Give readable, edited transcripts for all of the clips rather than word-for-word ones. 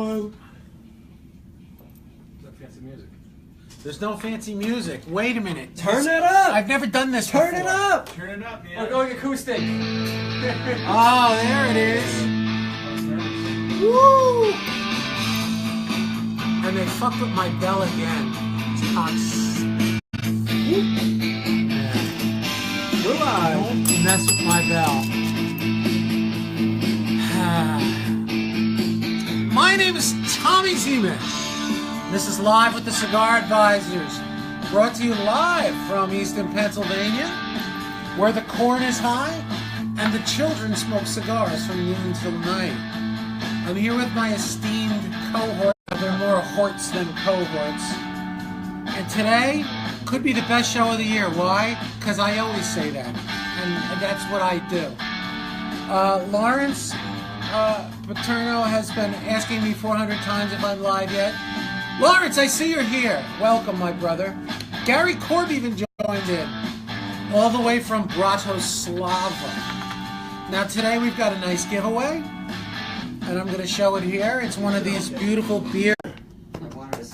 Fancy music. There's no fancy music. Wait a minute. Turn it up! I've never done this Turn before. it up! Turn it up, man. We're going acoustic. Oh, there it is. Woo! And they fucked with my bell again. We're live. Don't mess with my bell. My name is Tommy Zeman. This is Live with the Cigar Advisors, brought to you live from Easton, Pennsylvania, where the corn is high and the children smoke cigars from noon till night. I'm here with my esteemed cohort. There are more horts than cohorts. And today could be the best show of the year. Why? Because I always say that. And that's what I do. Lawrence Paterno has been asking me 400 times if I'm live yet. Lawrence, I see you're here. Welcome, my brother. Gary Korb even joined in, all the way from Bratislava. Now today we've got a nice giveaway, and I'm going to show it here. It's one of these beautiful beer.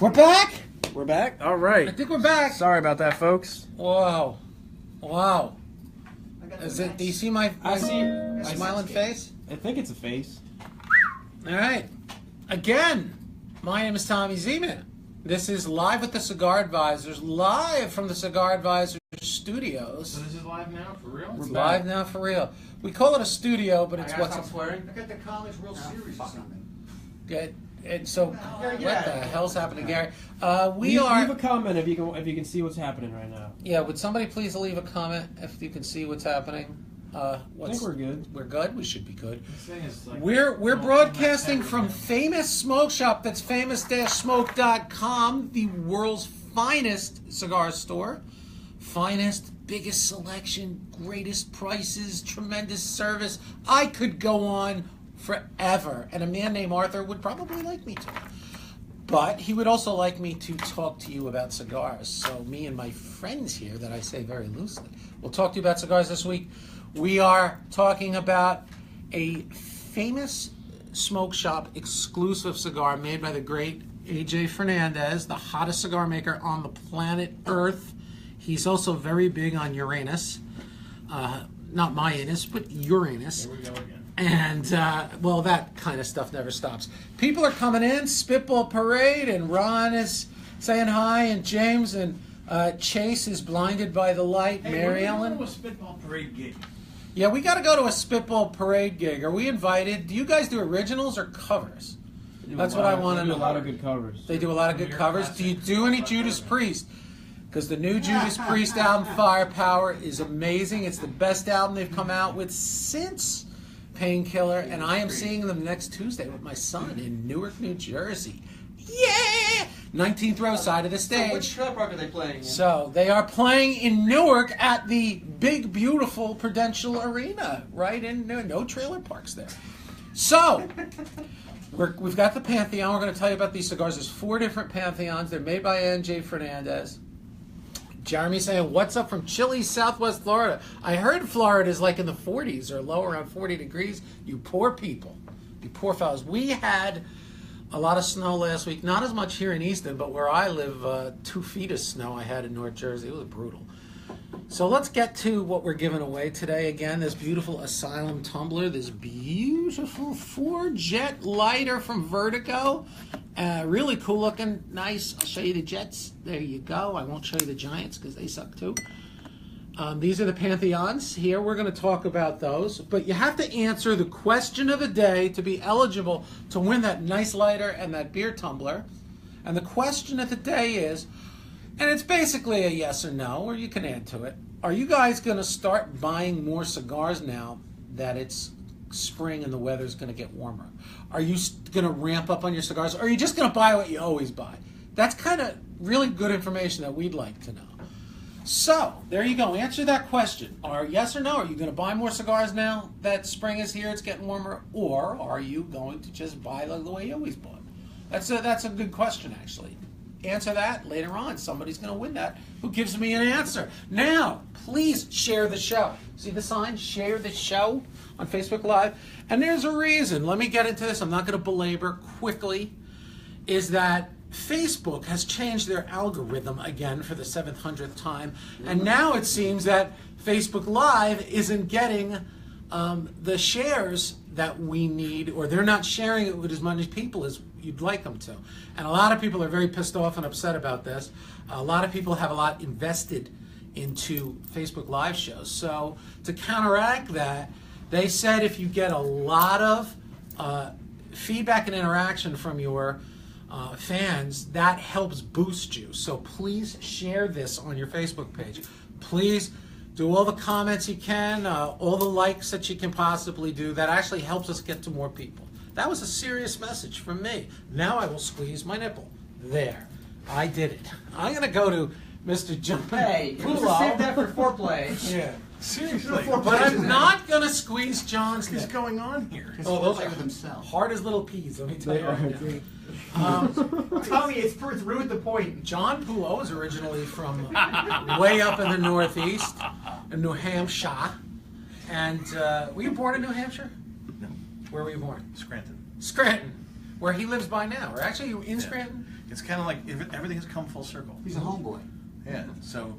We're back? We're back? All right. I think we're back. Sorry about that, folks. Wow. Wow. Is it? Do you see my smiling face? I think it's a face. All right. Again, my name is Tommy Zeman. This is Live with the Cigar Advisors, live from the Cigar Advisors studios. So this is live now, for real? We're live now for real. We call it a studio, but it's what's swearing. I got the College World Series or something. good. And so, what the hell's happening, Gary? Leave a comment if you can see what's happening right now. Yeah, would somebody please leave a comment if you can see what's happening? I think we're good. We're good. We should be good. This thing is like, We're broadcasting from Famous Smoke Shop. That's famous-smoke.com, the world's finest cigar store. Finest, biggest selection, greatest prices, tremendous service. I could go on forever, and a man named Arthur would probably like me to. But he would also like me to talk to you about cigars. So me and my friends here, that I say very loosely, will talk to you about cigars this week. We are talking about a Famous Smoke Shop exclusive cigar made by the great AJ Fernandez, the hottest cigar maker on the planet Earth. He's also very big on Uranus. Not my anus, but Uranus. Here we go again. And, well, that kind of stuff never stops. People are coming in, Spitball Parade, and Ron is saying hi, and James, and Chase is blinded by the light. Hey, Mary we're Ellen. going to a Spitball Parade gig. Yeah, we got to go to a Spitball Parade gig. Are we invited? Do you guys do originals or covers? That's what I want to know. They do a lot of good covers. They do a lot of good covers. Do you do any Judas Priest? Because the new Judas Priest album, Firepower, is amazing. It's the best album they've come out with since Painkiller, and I am seeing them next Tuesday with my son in Newark, New Jersey. Yeah! 19th row side of the stage. So which trailer park are they playing in? So they are playing in Newark at the big, beautiful Prudential Arena, right in Newark. No trailer parks there. So we've got the Pantheon. We're going to tell you about these cigars. There's 4 different Pantheons. They're made by NJ Fernandez. Jeremy saying, what's up from chilly Southwest Florida? I heard Florida is like in the 40s or low, around 40 degrees. You poor people. You poor fellas. We had a lot of snow last week. Not as much here in Easton, but where I live, 2 feet of snow I had in North Jersey. It was brutal. So let's get to what we're giving away today. Again, this beautiful Asylum tumbler, this beautiful 4-jet lighter from Vertigo. Really cool looking, nice. I'll show you the Jets. There you go. I won't show you the Giants because they suck too. These are the Pantheons. Here we're going to talk about those. But you have to answer the question of the day to be eligible to win that nice lighter and that beer tumbler. And the question of the day is, and it's basically a yes or no, or you can add to it. Are you guys going to start buying more cigars now that it's spring and the weather's going to get warmer? Are you going to ramp up on your cigars? Or are you just going to buy what you always buy? That's kind of really good information that we'd like to know. So, there you go. Answer that question. Yes or no, are you going to buy more cigars now that spring is here, it's getting warmer? Or are you going to just buy the way you always bought? That's a good question, actually. answer that later on. Somebody's going to win that who gives me an answer. Now, please share the show. See the sign? Share the show on Facebook Live. And there's a reason. Let me get into this. I'm not going to belabor quickly. Is that Facebook has changed their algorithm again for the 700th time. And now it seems that Facebook Live isn't getting the shares that we need, or they're not sharing it with as many people as you'd like them to. And a lot of people are very pissed off and upset about this. A lot of people have a lot invested into Facebook Live shows. So to counteract that, they said if you get a lot of feedback and interaction from your fans, that helps boost you. So please share this on your Facebook page. Please do all the comments you can, all the likes that you can possibly do. That actually helps us get to more people. That was a serious message from me. Now I will squeeze my nipple. There. I did it. I'm going to go to Mr. John Hey, you Pulo. just saved that for foreplay. Yeah. Seriously. But I'm not going to squeeze John's What's nipple. going on here? Oh, those are themselves. hard as little peas, let me tell They you. are, Right dude. now. Tell me, it's ruined the point. John Pulo is originally from way up in the Northeast, in New Hampshire. And were you born in New Hampshire? No. Where were you born? Scranton. Scranton, where he lives by now. Or actually, you in Yeah. Scranton? It's kind of like everything has come full circle. He's a homeboy. Yeah. So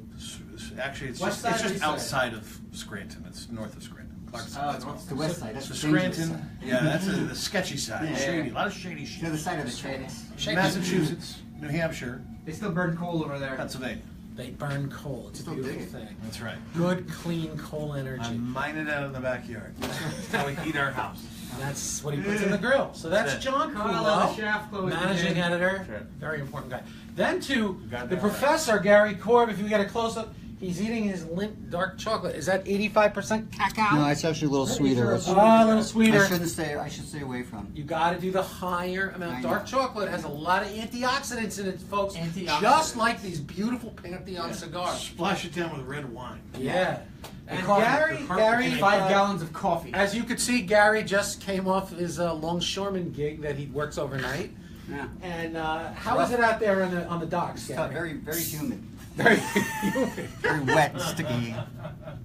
actually, it's West just side it's or just east side? outside of Scranton. It's north of Scranton. Clarksville. Oh, That's it's all. It's the west side. That's So the dangerous Scranton, side. yeah, that's the sketchy side. Yeah. Shady, a lot of shady To shit. the side of the tracks. Shady. Massachusetts, New Hampshire, They still burn coal over there. Pennsylvania. They burn coal. It's a Still beautiful dig it. thing. That's right. Good, clean coal energy. I mine it out in the backyard. That's how we heat our house. That's what he puts in the grill. So that's That's it. John Kyle and the Pulo, shaft closed managing again. editor, That's right. very important guy. Then to got the that professor, Gary Korb, if you get a close-up, he's eating his limp dark chocolate. Is that 85% cacao? No, it's actually a little sweeter. Oh, a little sweeter. I should stay away from. You got to do the higher amount. I Dark know. chocolate has a lot of antioxidants in it, folks. Antioxidants. Just like these beautiful Pantheon cigars. Splash it down with red wine. Yeah. And coffee. Gary, 5 gallons of coffee. as you could see, Gary just came off his longshoreman gig that he works overnight. Yeah. And how is it out there on the docks, It's Gary? very, very humid. Very. Very wet and sticky.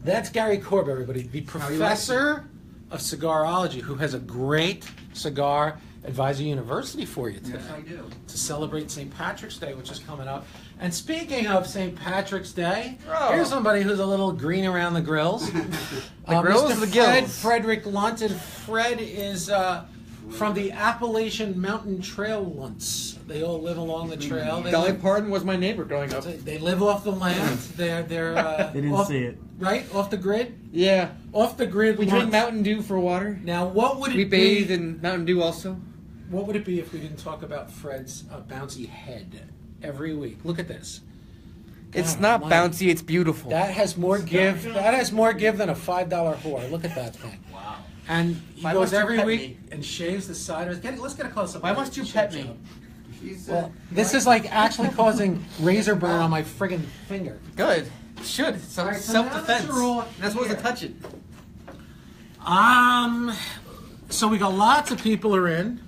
That's Gary Korb, everybody, the professor of cigarology, who has a great cigar advisor university for you today. Yes, I do. To celebrate St. Patrick's Day, which is coming up. And speaking of St. Patrick's Day, Oh. here's somebody who's a little green around the grills. grills, Mr. the Fred gills. Frederick Lunt. And Fred is from the Appalachian Mountain Trail Lunts. They all live along the trail. They Dolly live, Parton was my neighbor growing up. they live off the land. They're They didn't off, see it. right off the grid. Yeah. Off the grid. We drink lunch. Mountain Dew for water. Now, what would it We be? bathe in Mountain Dew also. What would it be if we didn't talk about Fred's bouncy head every week? Look at this. It's God not almighty. bouncy, it's beautiful. That has more give. That has more give than a $5 whore. Look at that thing. Wow. And he Why goes must you every pet week me? and shaves the side of his. Let's get a close up. Why must you pet me? He's, Well, this is like actually causing razor burn on my friggin' finger. Good. It should. It's All right, so now that self-defense. you're all You're not supposed to here. touch it. So we got lots of people are in.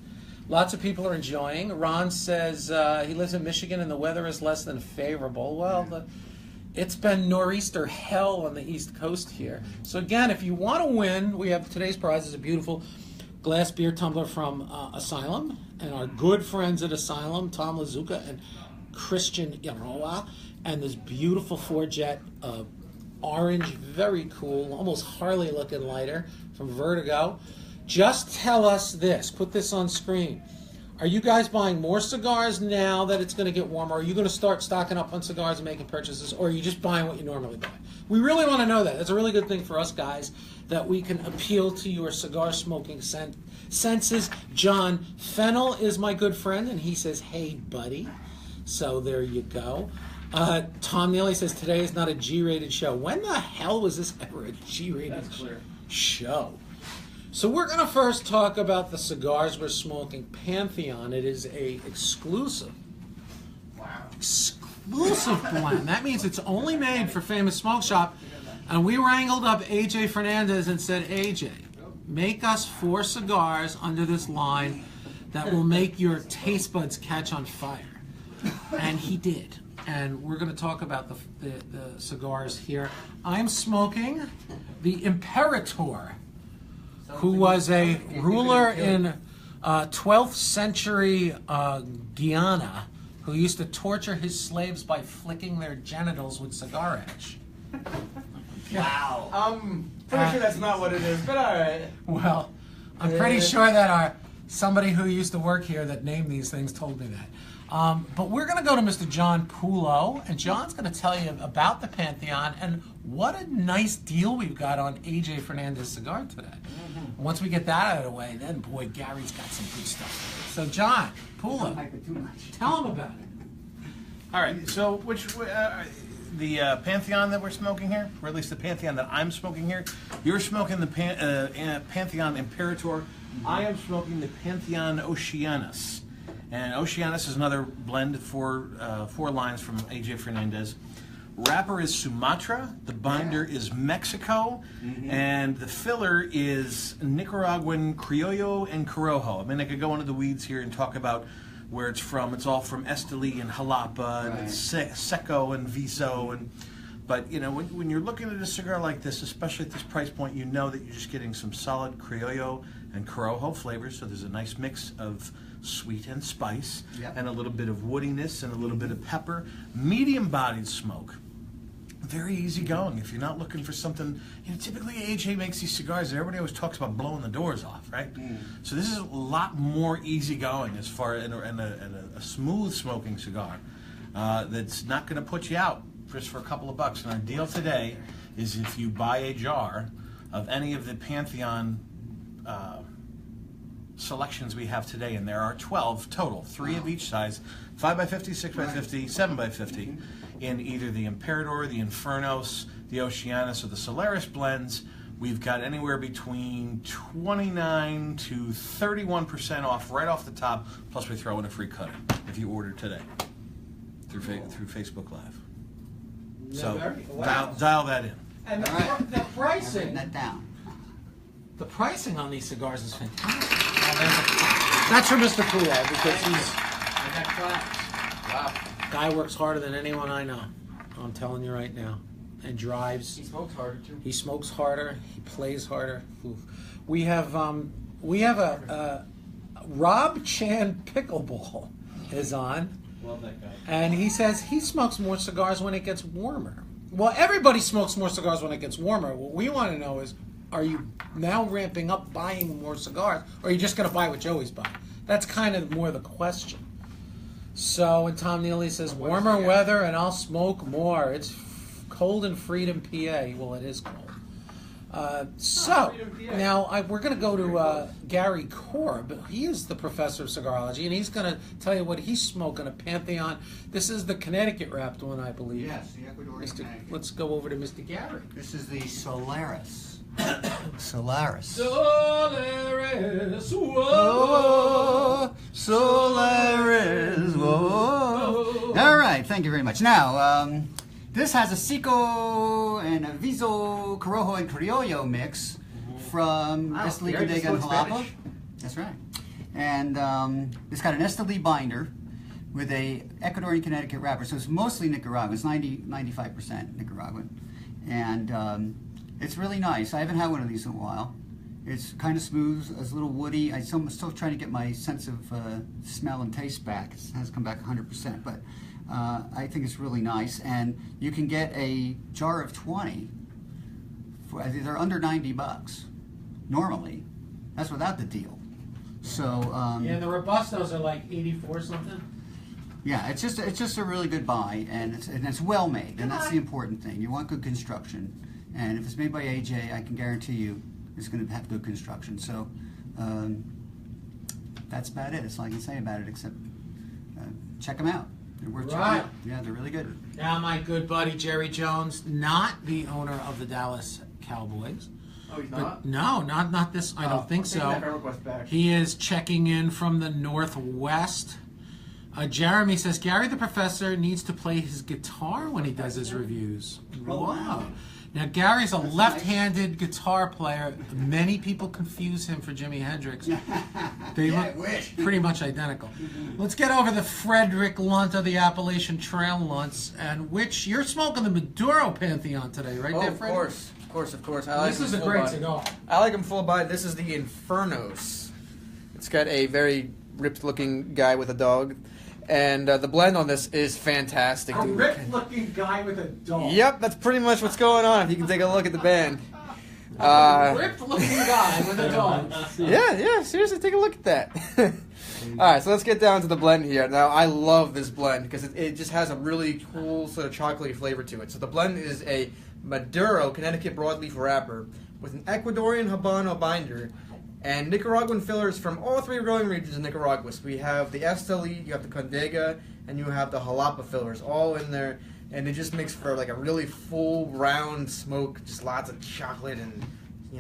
Lots of people are enjoying. Ron says he lives in Michigan and the weather is less than favorable. Well, it's been nor'easter hell on the East Coast here. So again, if you want to win, we have today's prize is a beautiful glass beer tumbler from Asylum and our good friends at Asylum, Tom Lazuka and Christian Iroa, and this beautiful 4-jet orange, very cool, almost Harley-looking lighter from Vertigo. Just tell us this. Put this on screen. Are you guys buying more cigars now that it's going to get warmer? Are you going to start stocking up on cigars and making purchases, or are you just buying what you normally buy? We really want to know that. That's a really good thing for us guys, that we can appeal to your cigar smoking senses. John Fennel is my good friend, and he says, hey, buddy. So there you go. Tom Neely says, today is not a G-rated show. When the hell was this ever a G-rated show? So we're going to first talk about the cigars we're smoking. Pantheon. It is a exclusive blend. That means it's only made for Famous Smoke Shop. And we wrangled up AJ Fernandez and said, AJ, make us 4 cigars under this line that will make your taste buds catch on fire. And he did. And we're going to talk about the cigars here. I'm smoking the Imperator, who was a ruler in 12th century Guyana, who used to torture his slaves by flicking their genitals with cigar ash. Wow. Pretty sure that's not what it is, but all right. Well, I'm pretty sure that somebody who used to work here that named these things told me that. But we're going to go to Mr. John Pulo, and John's going to tell you about the Pantheon and what a nice deal we've got on AJ Fernandez cigar today. Once we get that out of the way, then boy, Gary's got some good stuff. So John Pulo, Too much. tell him about it. All right, so the Pantheon that we're smoking here, or at least the Pantheon that I'm smoking here, you're smoking the Pantheon Imperator. I am smoking the Pantheon Oceanus. And Oceanus is another blend for 4 lines from AJ Fernandez. Wrapper is Sumatra, the binder is Mexico, and the filler is Nicaraguan Criollo and Corojo. I mean, I could go into the weeds here and talk about where it's from. It's all from Esteli and Jalapa, and it's Seco and Viso. But, you know, when you're looking at a cigar like this, especially at this price point, you know that you're just getting some solid Criollo and Corojo flavors. So there's a nice mix of sweet and spice, and a little bit of woodiness and a little bit of pepper. Medium-bodied smoke. Very easy going. If you're not looking for something, you know, typically AJ makes these cigars and everybody always talks about blowing the doors off, right? So this is a lot more easy going as far as a smooth smoking cigar that's not going to put you out just for a couple of bucks. And our deal today is if you buy a jar of any of the Pantheon selections we have today, and there are 12 total, 3 of each size, 5x50, 6x50, 7x50, in either the Imperator, the Infernos, the Oceanus, or the Solaris blends. We've got anywhere between 29 to 31% off right off the top, plus we throw in a free cutter if you order today through Facebook Live. So dial that in. And the pricing, That down. the pricing on these cigars is fantastic. That's for Mr. Pulo, because I got claps. Wow. guy works harder than anyone I know. I'm telling you right now. And drives. He smokes harder too. He smokes harder. He plays harder. Oof. We have a Rob Chan Pickleball is on, Love that guy. and he says he smokes more cigars when it gets warmer. Well, everybody smokes more cigars when it gets warmer. What we want to know is, are you now ramping up buying more cigars, or are you just going to buy what you always buy? That's kind of more the question. So, and Tom Neely says, warmer weather and I'll smoke more. It's cold in Freedom, PA. Well, it is cold. Now we're going to go to Gary Korb. He is the professor of cigarology, and he's going to tell you what he's smoking, a Pantheon. This is the Connecticut wrapped one, I believe. Yes, the Ecuadorian Connecticut. Let's go over to Mr. Gary. This is the Solaris. Solaris. Solaris, Oh, Solaris. Whoa. All right, thank you very much. Now, this has a Seco and a Viso, Corojo, and Criollo mix from Esteli, Gary just Bodega, and spoke Jalapa. Spanish. That's right. And it's got an Esteli binder with a Ecuadorian Connecticut wrapper. So it's mostly Nicaraguan. It's 95% Nicaraguan. And it's really nice. I haven't had one of these in a while. It's kind of smooth, it's a little woody. I'm still trying to get my sense of smell and taste back. It hasn't come back 100%, but I think it's really nice. And you can get a jar of 20. They're under $90 normally. That's without the deal. So yeah, and the Robustos are like 84 something. yeah, it's just a really good buy, and it's well made, and that's the important thing. You want good construction, and if it's made by AJ, I can guarantee you it's going to have good construction. So that's about it. That's all I can say about it, except check them out. They're worth checking out. Yeah, they're really good. Now, my good buddy Jerry Jones, not the owner of the Dallas Cowboys. Oh, he's But not? no, not this. I don't think Take that so. request back. He is checking in from the Northwest. Jeremy says, Gary the professor needs to play his guitar when he does his reviews. Oh, wow. Now, Gary's a left-handed guitar player. Many people confuse him for Jimi Hendrix. They Yeah, I look wish. pretty much identical. Let's get over the Frederick Lunt of the Appalachian Trail Lunts, and which you're smoking the Maduro Pantheon today, right there, Of Fred? course. I like This is them a full great body. cigar. I like them full body. This is the Infernos. It's got a very ripped-looking guy with a dog, and the blend on this is fantastic. A dude. ripped-looking guy with a dog. Yep, that's pretty much what's going on. If you can take a look at the band. Ripped-looking guy with a dog. Yeah, seriously, take a look at that. All right, so let's get down to the blend here. Now, I love this blend because it just has a really cool sort of chocolatey flavor to it. So the blend is a Maduro Connecticut broadleaf wrapper with an Ecuadorian Habano binder and Nicaraguan fillers from all three growing regions in Nicaragua. So we have the Esteli, you have the Condega, and you have the Jalapa fillers all in there. And it just makes for like a really full, round smoke, just lots of chocolate, and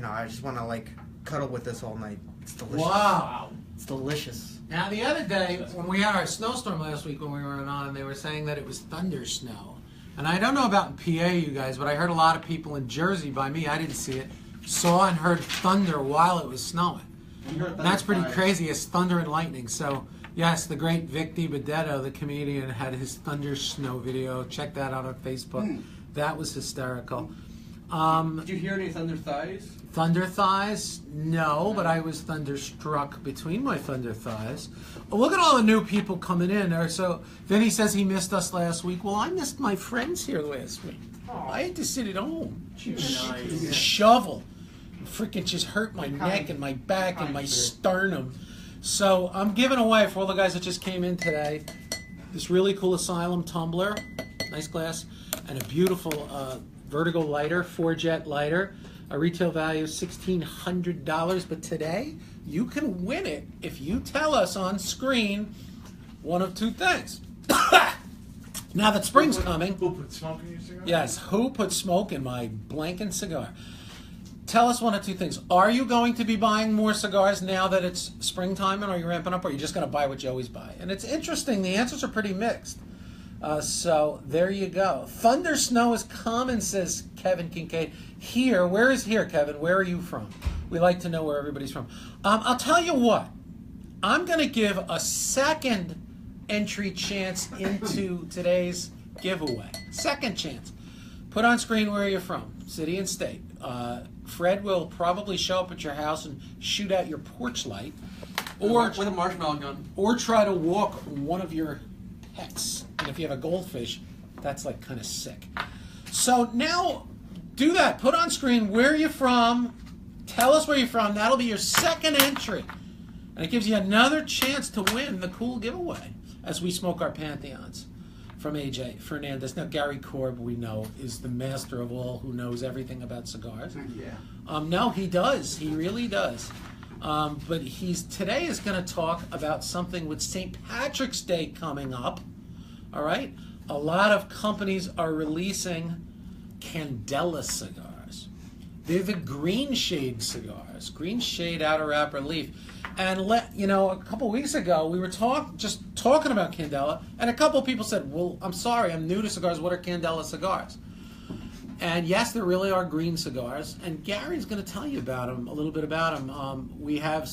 I just want to like cuddle with this all night. It's delicious. Wow. It's delicious. Now, the other day, when we had our snowstorm last week when we were on, they were saying that it was thunder snow. And I don't know about in PA, you guys, but I heard a lot of people in Jersey, by me, I didn't see it, saw and heard thunder while it was snowing. And that's pretty crazy. It's thunder and lightning. So, yes, the great Vic DiBenedetto, the comedian, had his thunder snow video. Check that out on Facebook. That was hysterical. Did you hear any thunder thighs? Thunder thighs? No, but I was thunderstruck between my thunder thighs. Oh, look at all the new people coming in. So Vinny says he missed us last week. Well, I missed my friends here last week. I had to sit at home. Shovel. Freaking just hurt my neck and my back and my sternum. So I'm giving away for all the guys that just came in today this really cool Asylum tumbler, nice glass, and a beautiful Vertigo lighter, 4-jet lighter. A retail value of $1,600, but today you can win it if you tell us on screen one of two things. Now that spring's coming. Who put smoke in your cigar? Yes, who put smoke in my blanking cigar? Tell us one of two things. Are you going to be buying more cigars now that it's springtime, and are you ramping up, or are you just going to buy what you always buy? And it's interesting. The answers are pretty mixed. So there you go. Thunder snow is common, says Kevin Kincaid. Here, where is here, Kevin? Where are you from? We like to know where everybody's from. I'll tell you what. I'm going to give a second entry chance into today's giveaway. Second chance. Put on screen where you're from, city and state. Fred will probably show up at your house and shoot out your porch light, or with a marshmallow gun, or try to walk one of your pets. And if you have a goldfish, that's like kind of sick. So now, do that. Put on screen where you're from. Tell us where you're from. That'll be your second entry. And it gives you another chance to win the cool giveaway as we smoke our Pantheons from AJ Fernandez. Now, Gary Korb, we know, is the master of all, who knows everything about cigars. Yeah. No, he does. He really does. But today is going to talk about something with St. Patrick's Day coming up. All right? A lot of companies are releasing Candela cigars. They're the green shade cigars, green shade outer wrapper leaf. And a couple weeks ago we were just talking about Candela, and a couple of people said, "Well, I'm sorry, I'm new to cigars. What are Candela cigars?" And yes, there really are green cigars, and Gary's going to tell you about them, a little bit about them. We have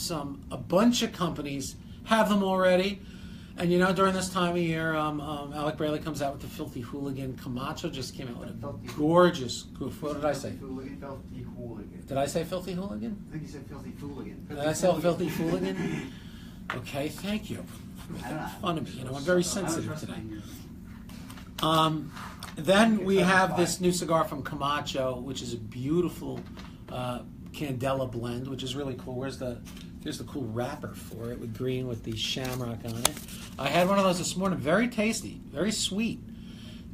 a bunch of companies have them already. And during this time of year, Alec Braley comes out with the Filthy Hooligan. Camacho just came out with a gorgeous goof. What did I say? Filthy Hooligan. Did I say Filthy Hooligan? I think you said Filthy Hooligan. Did I say Filthy Hooligan? Okay, thank you. I don't know. Fun of me. I'm very sensitive I was today. wrestling Then we have this new cigar from Camacho, which is a beautiful Candela blend, which is really cool. Here's the cool wrapper for it with green with the shamrock on it. I had one of those this morning. Very tasty, very sweet.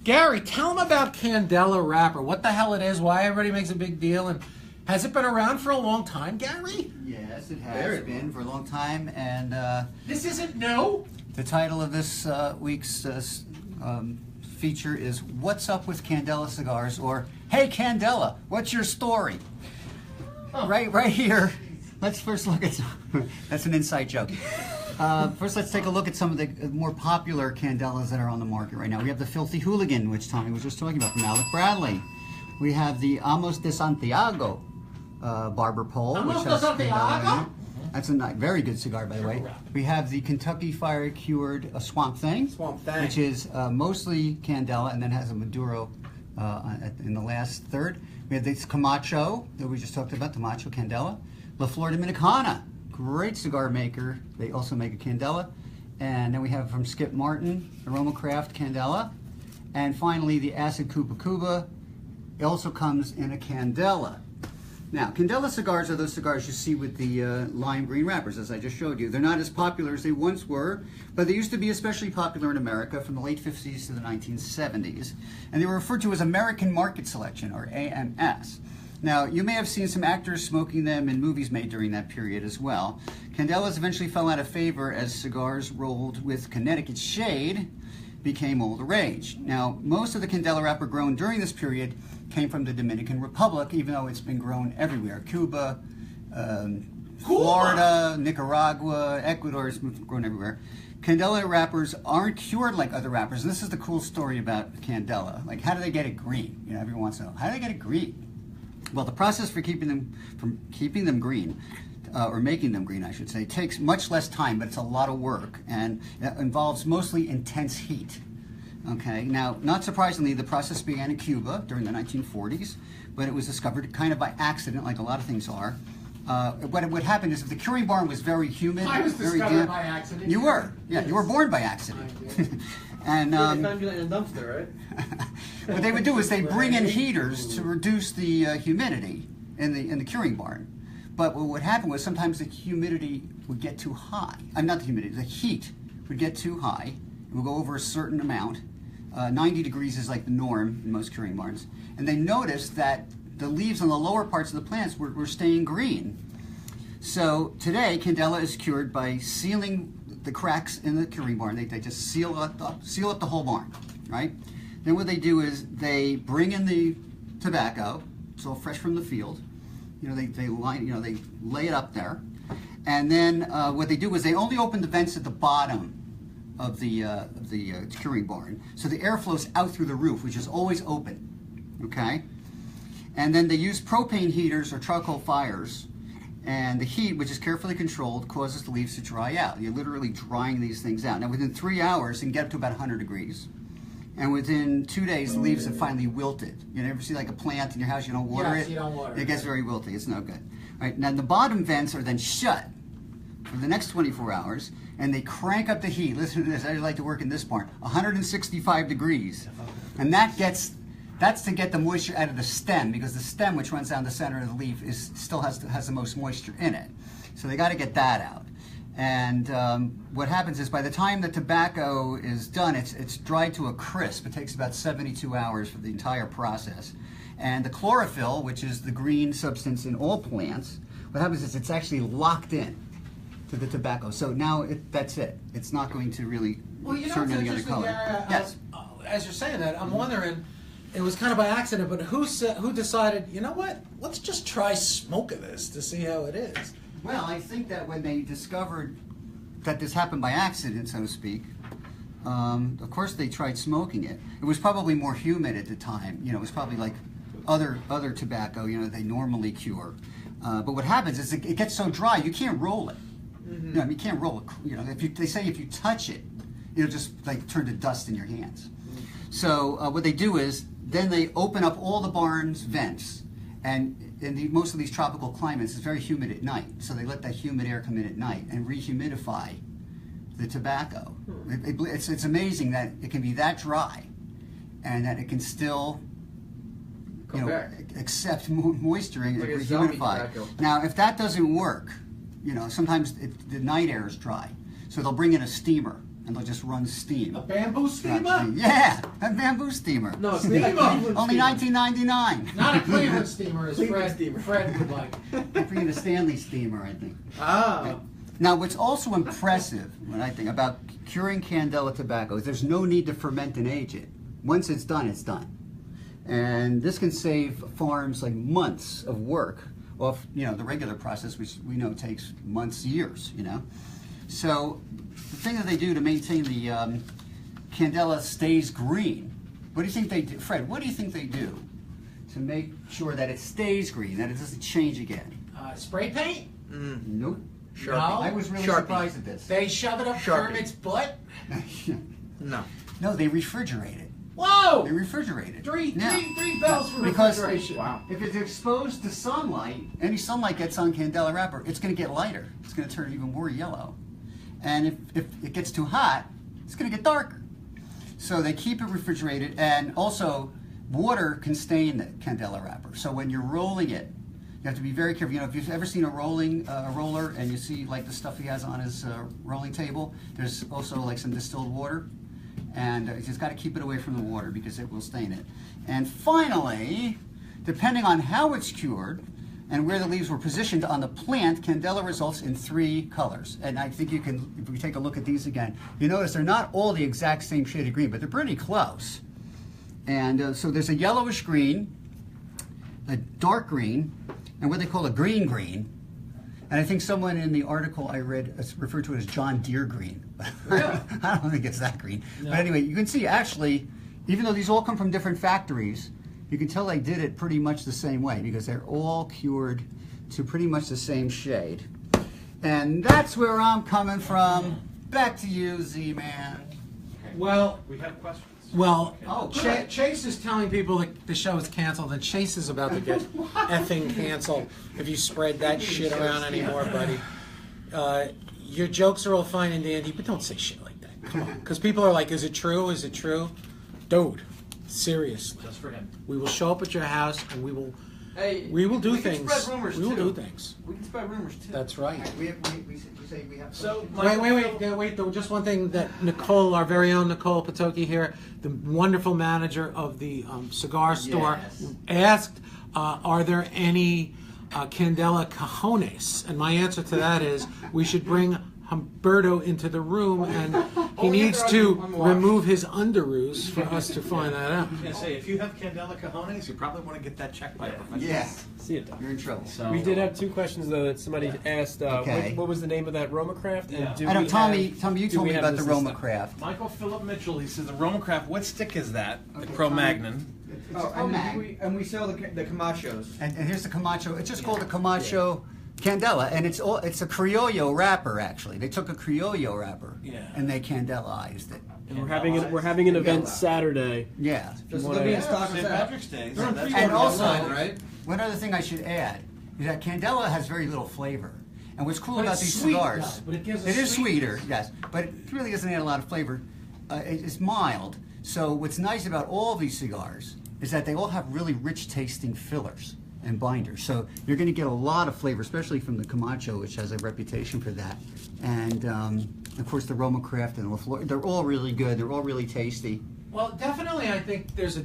Gary, tell them about Candela wrapper. What the hell it is, why everybody makes a big deal, and has it been around for a long time, Gary? Yes, it Very has been for a long time, and This isn't new? the title of this week's feature is "What's Up with Candela Cigars?" or "Hey Candela, what's your story?" Right here. Let's first look at that's an inside joke. First, let's take a look at some of the more popular Candelas that are on the market right now. We have the Filthy Hooligan, which Tommy was just talking about, from Alec Bradley. We have the Amos de Santiago barber pole. Amos which de has Santiago? candela in it. That's a very good cigar, by the way. We have the Kentucky Fire Cured Swamp Thing, which is mostly candela and then has a Maduro in the last third. We have this Camacho that we just talked about, the Macho Candela. La Flor Dominicana, great cigar maker. They also make a candela. And then we have from Skip Martin, Aroma Craft Candela. And finally, the Acid Cuba Cuba. It also comes in a candela. Now, candela cigars are those cigars you see with the lime green wrappers, as I just showed you. They're not as popular as they once were, but they used to be especially popular in America from the late 50s to the 1970s. And they were referred to as American Market Selection, or AMS. Now, you may have seen some actors smoking them in movies made during that period as well. Candelas eventually fell out of favor as cigars rolled with Connecticut shade became all the rage. Now, most of the candela wrapper grown during this period came from the Dominican Republic, even though it's been grown everywhere. Cuba, Florida, Nicaragua, Ecuador, it's grown everywhere. Candela wrappers aren't cured like other wrappers. And this is the cool story about candela. Like, how do they get it green? You know, everyone wants to know, how do they get it green? Well, the process for keeping them green, or making them green, I should say, takes much less time, but it's a lot of work, and it involves mostly intense heat. Okay, now, not surprisingly, the process began in Cuba during the 1940s, but it was discovered kind of by accident, like a lot of things are. What would happen is if the curing barn was very humid, I was very discovered damp, by accident. You were, yeah, you were born by accident. And They found you in a dumpster, right? what they would do is they bring in heaters to reduce the humidity in the curing barn. But what would happen was sometimes the humidity would get too high. Not the humidity, the heat would get too high. It would go over a certain amount. 90 degrees is like the norm in most curing barns. And they noticed that the leaves on the lower parts of the plants were staying green. So today, candela is cured by sealing the cracks in the curing barn. They just seal up the whole barn, right? Then what they do is they bring in the tobacco. It's all fresh from the field. You know, they lay it up there, and then what they do is they only open the vents at the bottom of the curing barn, so the air flows out through the roof, which is always open. Okay, and then they use propane heaters or charcoal fires, and the heat, which is carefully controlled, causes the leaves to dry out. You're literally drying these things out. Now, within 3 hours, you can get up to about 100 degrees. And within 2 days, the leaves have finally wilted. You ever see like a plant in your house, you don't water it? Yes, you don't water it. It gets very wilty, it's no good. All right, now the bottom vents are then shut for the next 24 hours, and they crank up the heat. Listen to this, I like to work in this barn, 165 degrees. And that's to get the moisture out of the stem, because the stem, which runs down the center of the leaf, still has the most moisture in it. So they got to get that out. And what happens is by the time the tobacco is done, it's dried to a crisp. It takes about 72 hours for the entire process. And the chlorophyll, which is the green substance in all plants, what happens is it's actually locked in to the tobacco. So now that's it. It's not going to really turn any other color. Yes. As you're saying that, I'm wondering, it was kind of by accident, but who decided, you know what, let's just try smoking this to see how it is? Well, I think that when they discovered that this happened by accident, so to speak, of course they tried smoking it. It was probably more humid at the time. You know, it was probably like other tobacco, you know, they normally cure. But what happens is it gets so dry, you can't roll it. You know, I mean, you can't roll it. You know, they say if you touch it, it'll just like turn to dust in your hands. So what they do is then they open up all the barn's vents, and in most of these tropical climates, it's very humid at night. So they let that humid air come in at night and rehumidify the tobacco. It's amazing that it can be that dry, and that it can still, you know, accept moisture and Like a zombie rehumidify. tobacco. Now, if that doesn't work, you know, sometimes the night air is dry, so they'll bring in a steamer and they'll just run steam. A bamboo steamer? Yeah, a bamboo steamer. No, it's Steamer. Only $19.99. Not a Cleveland steamer, as Cleveland steamer. Fred would like. They're bringing a Stanley steamer, I think. Ah. Now, what's also impressive, when I think about curing candela tobacco, is there's no need to ferment and age it. Once it's done, it's done. And this can save farms like months of work off, you know, the regular process, which we know takes months, years, you know. So the thing that they do to maintain the candela stays green, what do you think they do? Fred, what do you think they do to make sure that it stays green, that it doesn't change again. Spray paint? Nope. No. I was really Sharpie. surprised at this. They shove it up Sharpie. Kermit's butt? No. No, they refrigerate it. Whoa! They refrigerate it. Three Yeah. bells for Because refrigeration. if it's exposed to sunlight, any sunlight gets on candela wrapper, it's going to get lighter. It's going to turn even more yellow. And if it gets too hot, it's going to get darker. So they keep it refrigerated, and also water can stain the candela wrapper. So when you're rolling it, you have to be very careful. You know, if you've ever seen a roller, and you see like the stuff he has on his rolling table, there's also like some distilled water. And you just got to keep it away from the water because it will stain it. And finally, depending on how it's cured and where the leaves were positioned on the plant, candela results in 3 colors. And I think you can, if we take a look at these again, you notice they're not all the exact same shade of green, but they're pretty close. And so there's a yellowish green, a dark green, and what they call a green green. And I think someone in the article I read referred to it as John Deere green. I don't think it's that green. No. But anyway, you can see actually, even though these all come from different factories, you can tell they did it pretty much the same way because they're all cured to pretty much the same shade. And that's where I'm coming from. Back to you, Z-Man. Well, We have questions. Well, Oh, good. Chase is telling people that the show is canceled, and Chase is about to get effing canceled if you spread that shit around anymore, buddy. Your jokes are all fine and dandy, but don't say shit like that. Come on. Because people are like, is it true? Is it true? Dude, seriously. Just for him. We will show up at your house, and we will Hey, do we can things. spread rumors, We will too. do things. We can spread rumors too. That's right. We say we have So, Wait, though, just one thing that Nicole, our very own Nicole Patoki here, the wonderful manager of the cigar store, Yes. asked, are there any Candela cajones? And my answer to that is, we should bring Humberto into the room, and he needs to remove his underoos for us to find that out. I was going to say, if you have Candela Cajones, you probably want to get that checked by a professional. Yes, See it, Doc. you're in trouble. So, We did have 2 questions though that somebody asked. Okay. What was the name of that Roma craft? Yeah. do I know, we Tommy, have- you do told we me have about the this Roma list? craft. Michael Philip Mitchell, he says, the Roma Craft, what stick is that? The Cro-Magnon. And we sell the Camachos. And here's the Camacho. It's just called the Camacho Candela, and it's a Criollo wrapper actually. They took a Criollo wrapper Yeah. and they Candelized it. And we're having an event Candela. Saturday. Yeah. If you They'll be in wanna- stock St. with that. Patrick's Day. They're on That's pre-order And also, online, right? one other thing I should add is that Candela has very little flavor. And what's cool But about it's these sweet, cigars, though, but it gives a it is sweetness. sweeter, yes, but it really doesn't add a lot of flavor. It's mild. So what's nice about all of these cigars is that they all have really rich tasting fillers and binders. So you're going to get a lot of flavor, especially from the Camacho, which has a reputation for that. And of course the Roma Craft and La Flor, they're all really good. They're all really tasty. Well, definitely, I think there's a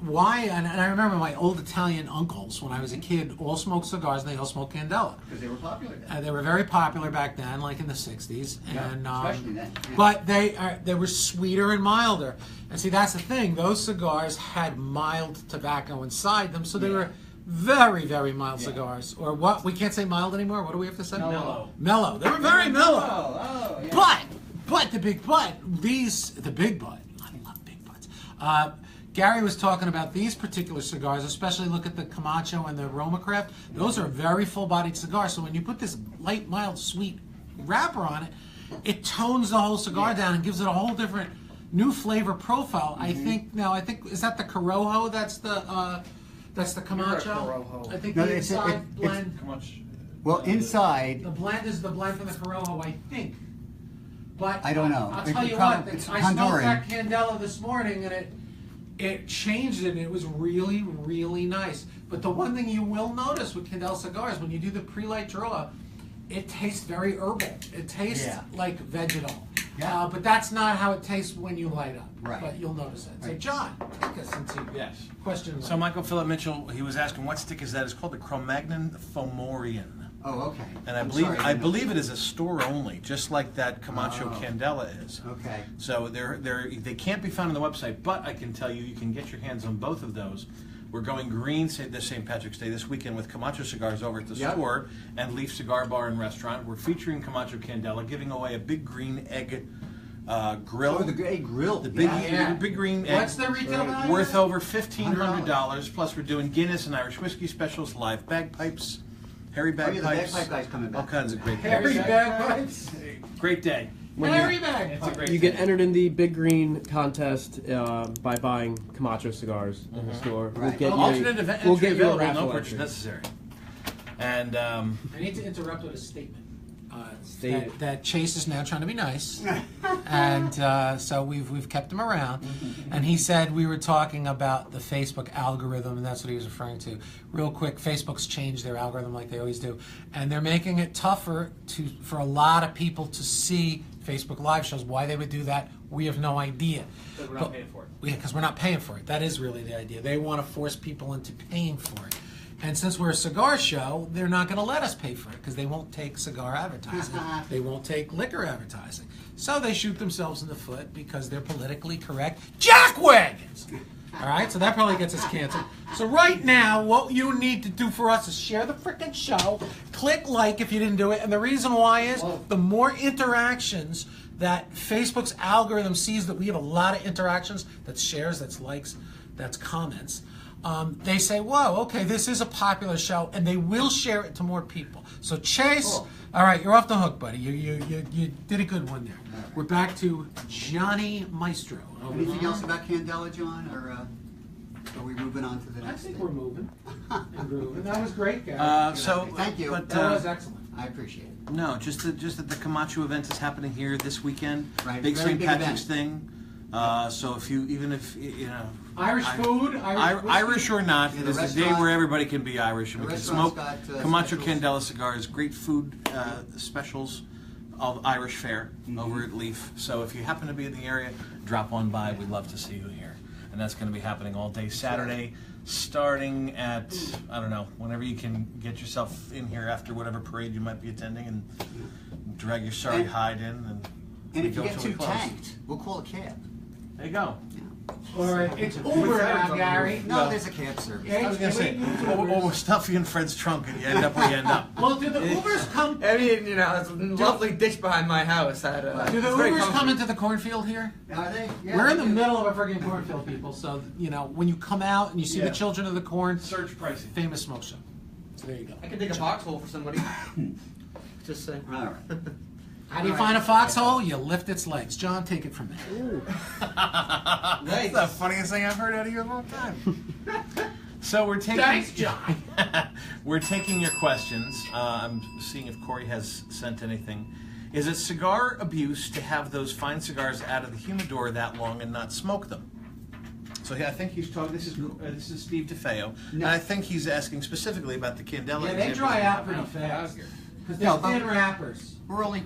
why, and I remember my old Italian uncles when I was a kid all smoked cigars and they all smoked Candela. Because they were popular then. They were very popular back then, like in the '60s, Yeah, and especially then, yeah. but they were sweeter and milder. And see, that's the thing; those cigars had mild tobacco inside them, so they were very, very mild cigars. Or what? We can't say mild anymore. What do we have to say? Mellow. Mellow. They were very mellow. Oh, yeah. But the big but, the big but, I love big butts. Gary was talking about these particular cigars, especially look at the Camacho and the Roma Craft. Those are very full-bodied cigars, so when you put this light, mild, sweet wrapper on it, it tones the whole cigar down and gives it a whole different new flavor profile. I think, is that the Corojo that's the Camacho? Corojo. I think No, the it's- inside it's- blend, How much? Well, inside, the blend is the blend from the Corojo, I think. But I don't know. I'll It tell could you probably- what, it's I smoked Honduran. that Candela this morning and it changed it and it was really, really nice. But the one thing you will notice with Candela cigars, when you do the pre-light draw, it tastes very herbal. It tastes Yeah. like vegetal. Yeah. But that's not how it tastes when you light up. Right. But you'll notice it. So Right. John, take us into Yes. questions. So Michael Philip Mitchell, he was asking what stick is that? It's called the Cro-Magnon Fomorian. oh, okay. And I I'm believe sorry, I didn't know. believe it is a store only, just like that Camacho Oh. Candela is. Okay. So they can't be found on the website, but I can tell you can get your hands on both of those. We're going green this St. Patrick's Day this weekend with Camacho cigars over at the Yep. store and Leaf Cigar Bar and Restaurant. We're featuring Camacho Candela, giving away a big green egg grill. Oh, the grill. The big, Yeah. big green. What's the retail value? Worth over $1,500. Plus, we're doing Guinness and Irish whiskey specials, live bagpipes, hairy Oh, yeah, the bagpipes, bagpipe guy's coming back. all kinds of great Harry things. bagpipes. Great day. Harry It's a bagpipes. great You day. get entered in the Big Green contest by buying Camacho cigars in the store. We'll Right. get you, Alternate event we'll entry get you a available, no raffle purchase entry. necessary. And I need to interrupt with a statement. State That Chase is now trying to be nice, and so we've kept him around. And he said we were talking about the Facebook algorithm, and that's what he was referring to. Real quick, Facebook's changed their algorithm like they always do, and they're making it tougher for a lot of people to see Facebook Live shows. Why they would do that, we have no idea. Because we're not paying for it. Yeah, because we're not paying for it. That is really the idea. They want to force people into paying for it. And since we're a cigar show, they're not going to let us pay for it because they won't take cigar advertising. They won't take liquor advertising. So they shoot themselves in the foot because they're politically correct jackwagons. All right, so that probably gets us canceled. So right now, what you need to do for us is share the frickin' show, click like if you didn't do it, and the reason why is the more interactions that Facebook's algorithm sees that we have a lot of interactions, that's shares, that's likes, that's comments. They say, whoa, okay, this is a popular show, and they will share it to more people. So Chase, all right, you're off the hook, buddy. You did a good one there. We're back to Johnny Maestro. Anything else about Candela, John, or are we moving on to the I next think thing? we're moving and grooving. That was great, Gary. Thank you. But, That was excellent. I appreciate it. no, just that the Camacho event is happening here this weekend. Right, Big very St. big Patrick's event. thing. So if you, even if you know, Irish food, Irish whiskey. Irish or not, Yeah, the there's a day restaurant- where everybody can be Irish and the we can restaurant's smoke got, Camacho specials. Candela cigars, great food specials, all the Irish fare Mm-hmm. over at Leaf. So if you happen to be in the area, drop on by. We'd love to see you here. And that's going to be happening all day Saturday, starting at, I don't know, whenever you can get yourself in here after whatever parade you might be attending and drag your sorry And- hide in. And And we if you go get till we too close. tanked, we'll call a cab. There you go. Or it's Uber now, Gary. No, there's a cab service. Yeah, I was going to say, or stuff you in Fred's trunk and you end up where you end up. Well, do the Ubers come? I mean, you know, it's a lovely ditch behind my house. Do the It's very Ubers come comfortable. into the cornfield here? Are they? Yeah, We're in they the do. middle of a friggin' cornfield, people. So you know, when you come out and you see Yeah. the children of the corn, Search pricing. famous smoke shop. So there you go. I can dig a foxhole for somebody. Just saying. All right. How do you find a foxhole? You lift its legs. John, take it from there. That's the funniest thing I've heard out of you in a long time. So we're taking. Thanks, John. We're taking your questions. I'm seeing if Corey has sent anything. Is it cigar abuse to have those fine cigars out of the humidor that long and not smoke them? So yeah, I think he's talking. This is Steve DeFeo, and I think he's asking specifically about the Candela. Yeah, they example. dry out pretty fast because they're No, but- thin wrappers. We're only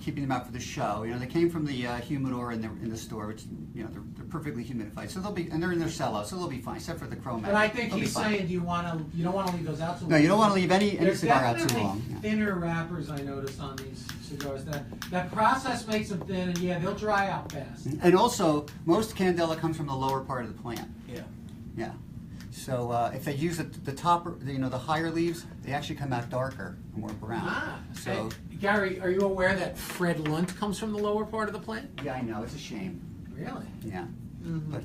keeping them out for the show. You know, they came from the humidor in the store, which you know they're perfectly humidified, so they'll be, and they're in their sellout, so they'll be fine, except for the chrome. But I think They'll be he's fine. saying, you don't want to leave those out too long. No, you don't want to leave any They're cigar out too definitely long. Yeah. thinner wrappers, I noticed on these cigars. That process makes them thin, and yeah, they'll dry out fast. And also, most Candela comes from the lower part of the plant. Yeah. Yeah. So if they use the top, you know, the higher leaves, they actually come out darker and more brown. Ah, So hey, Gary, are you aware that Fred Lunt comes from the lower part of the plant? yeah, I know it's a shame. Really? Yeah, but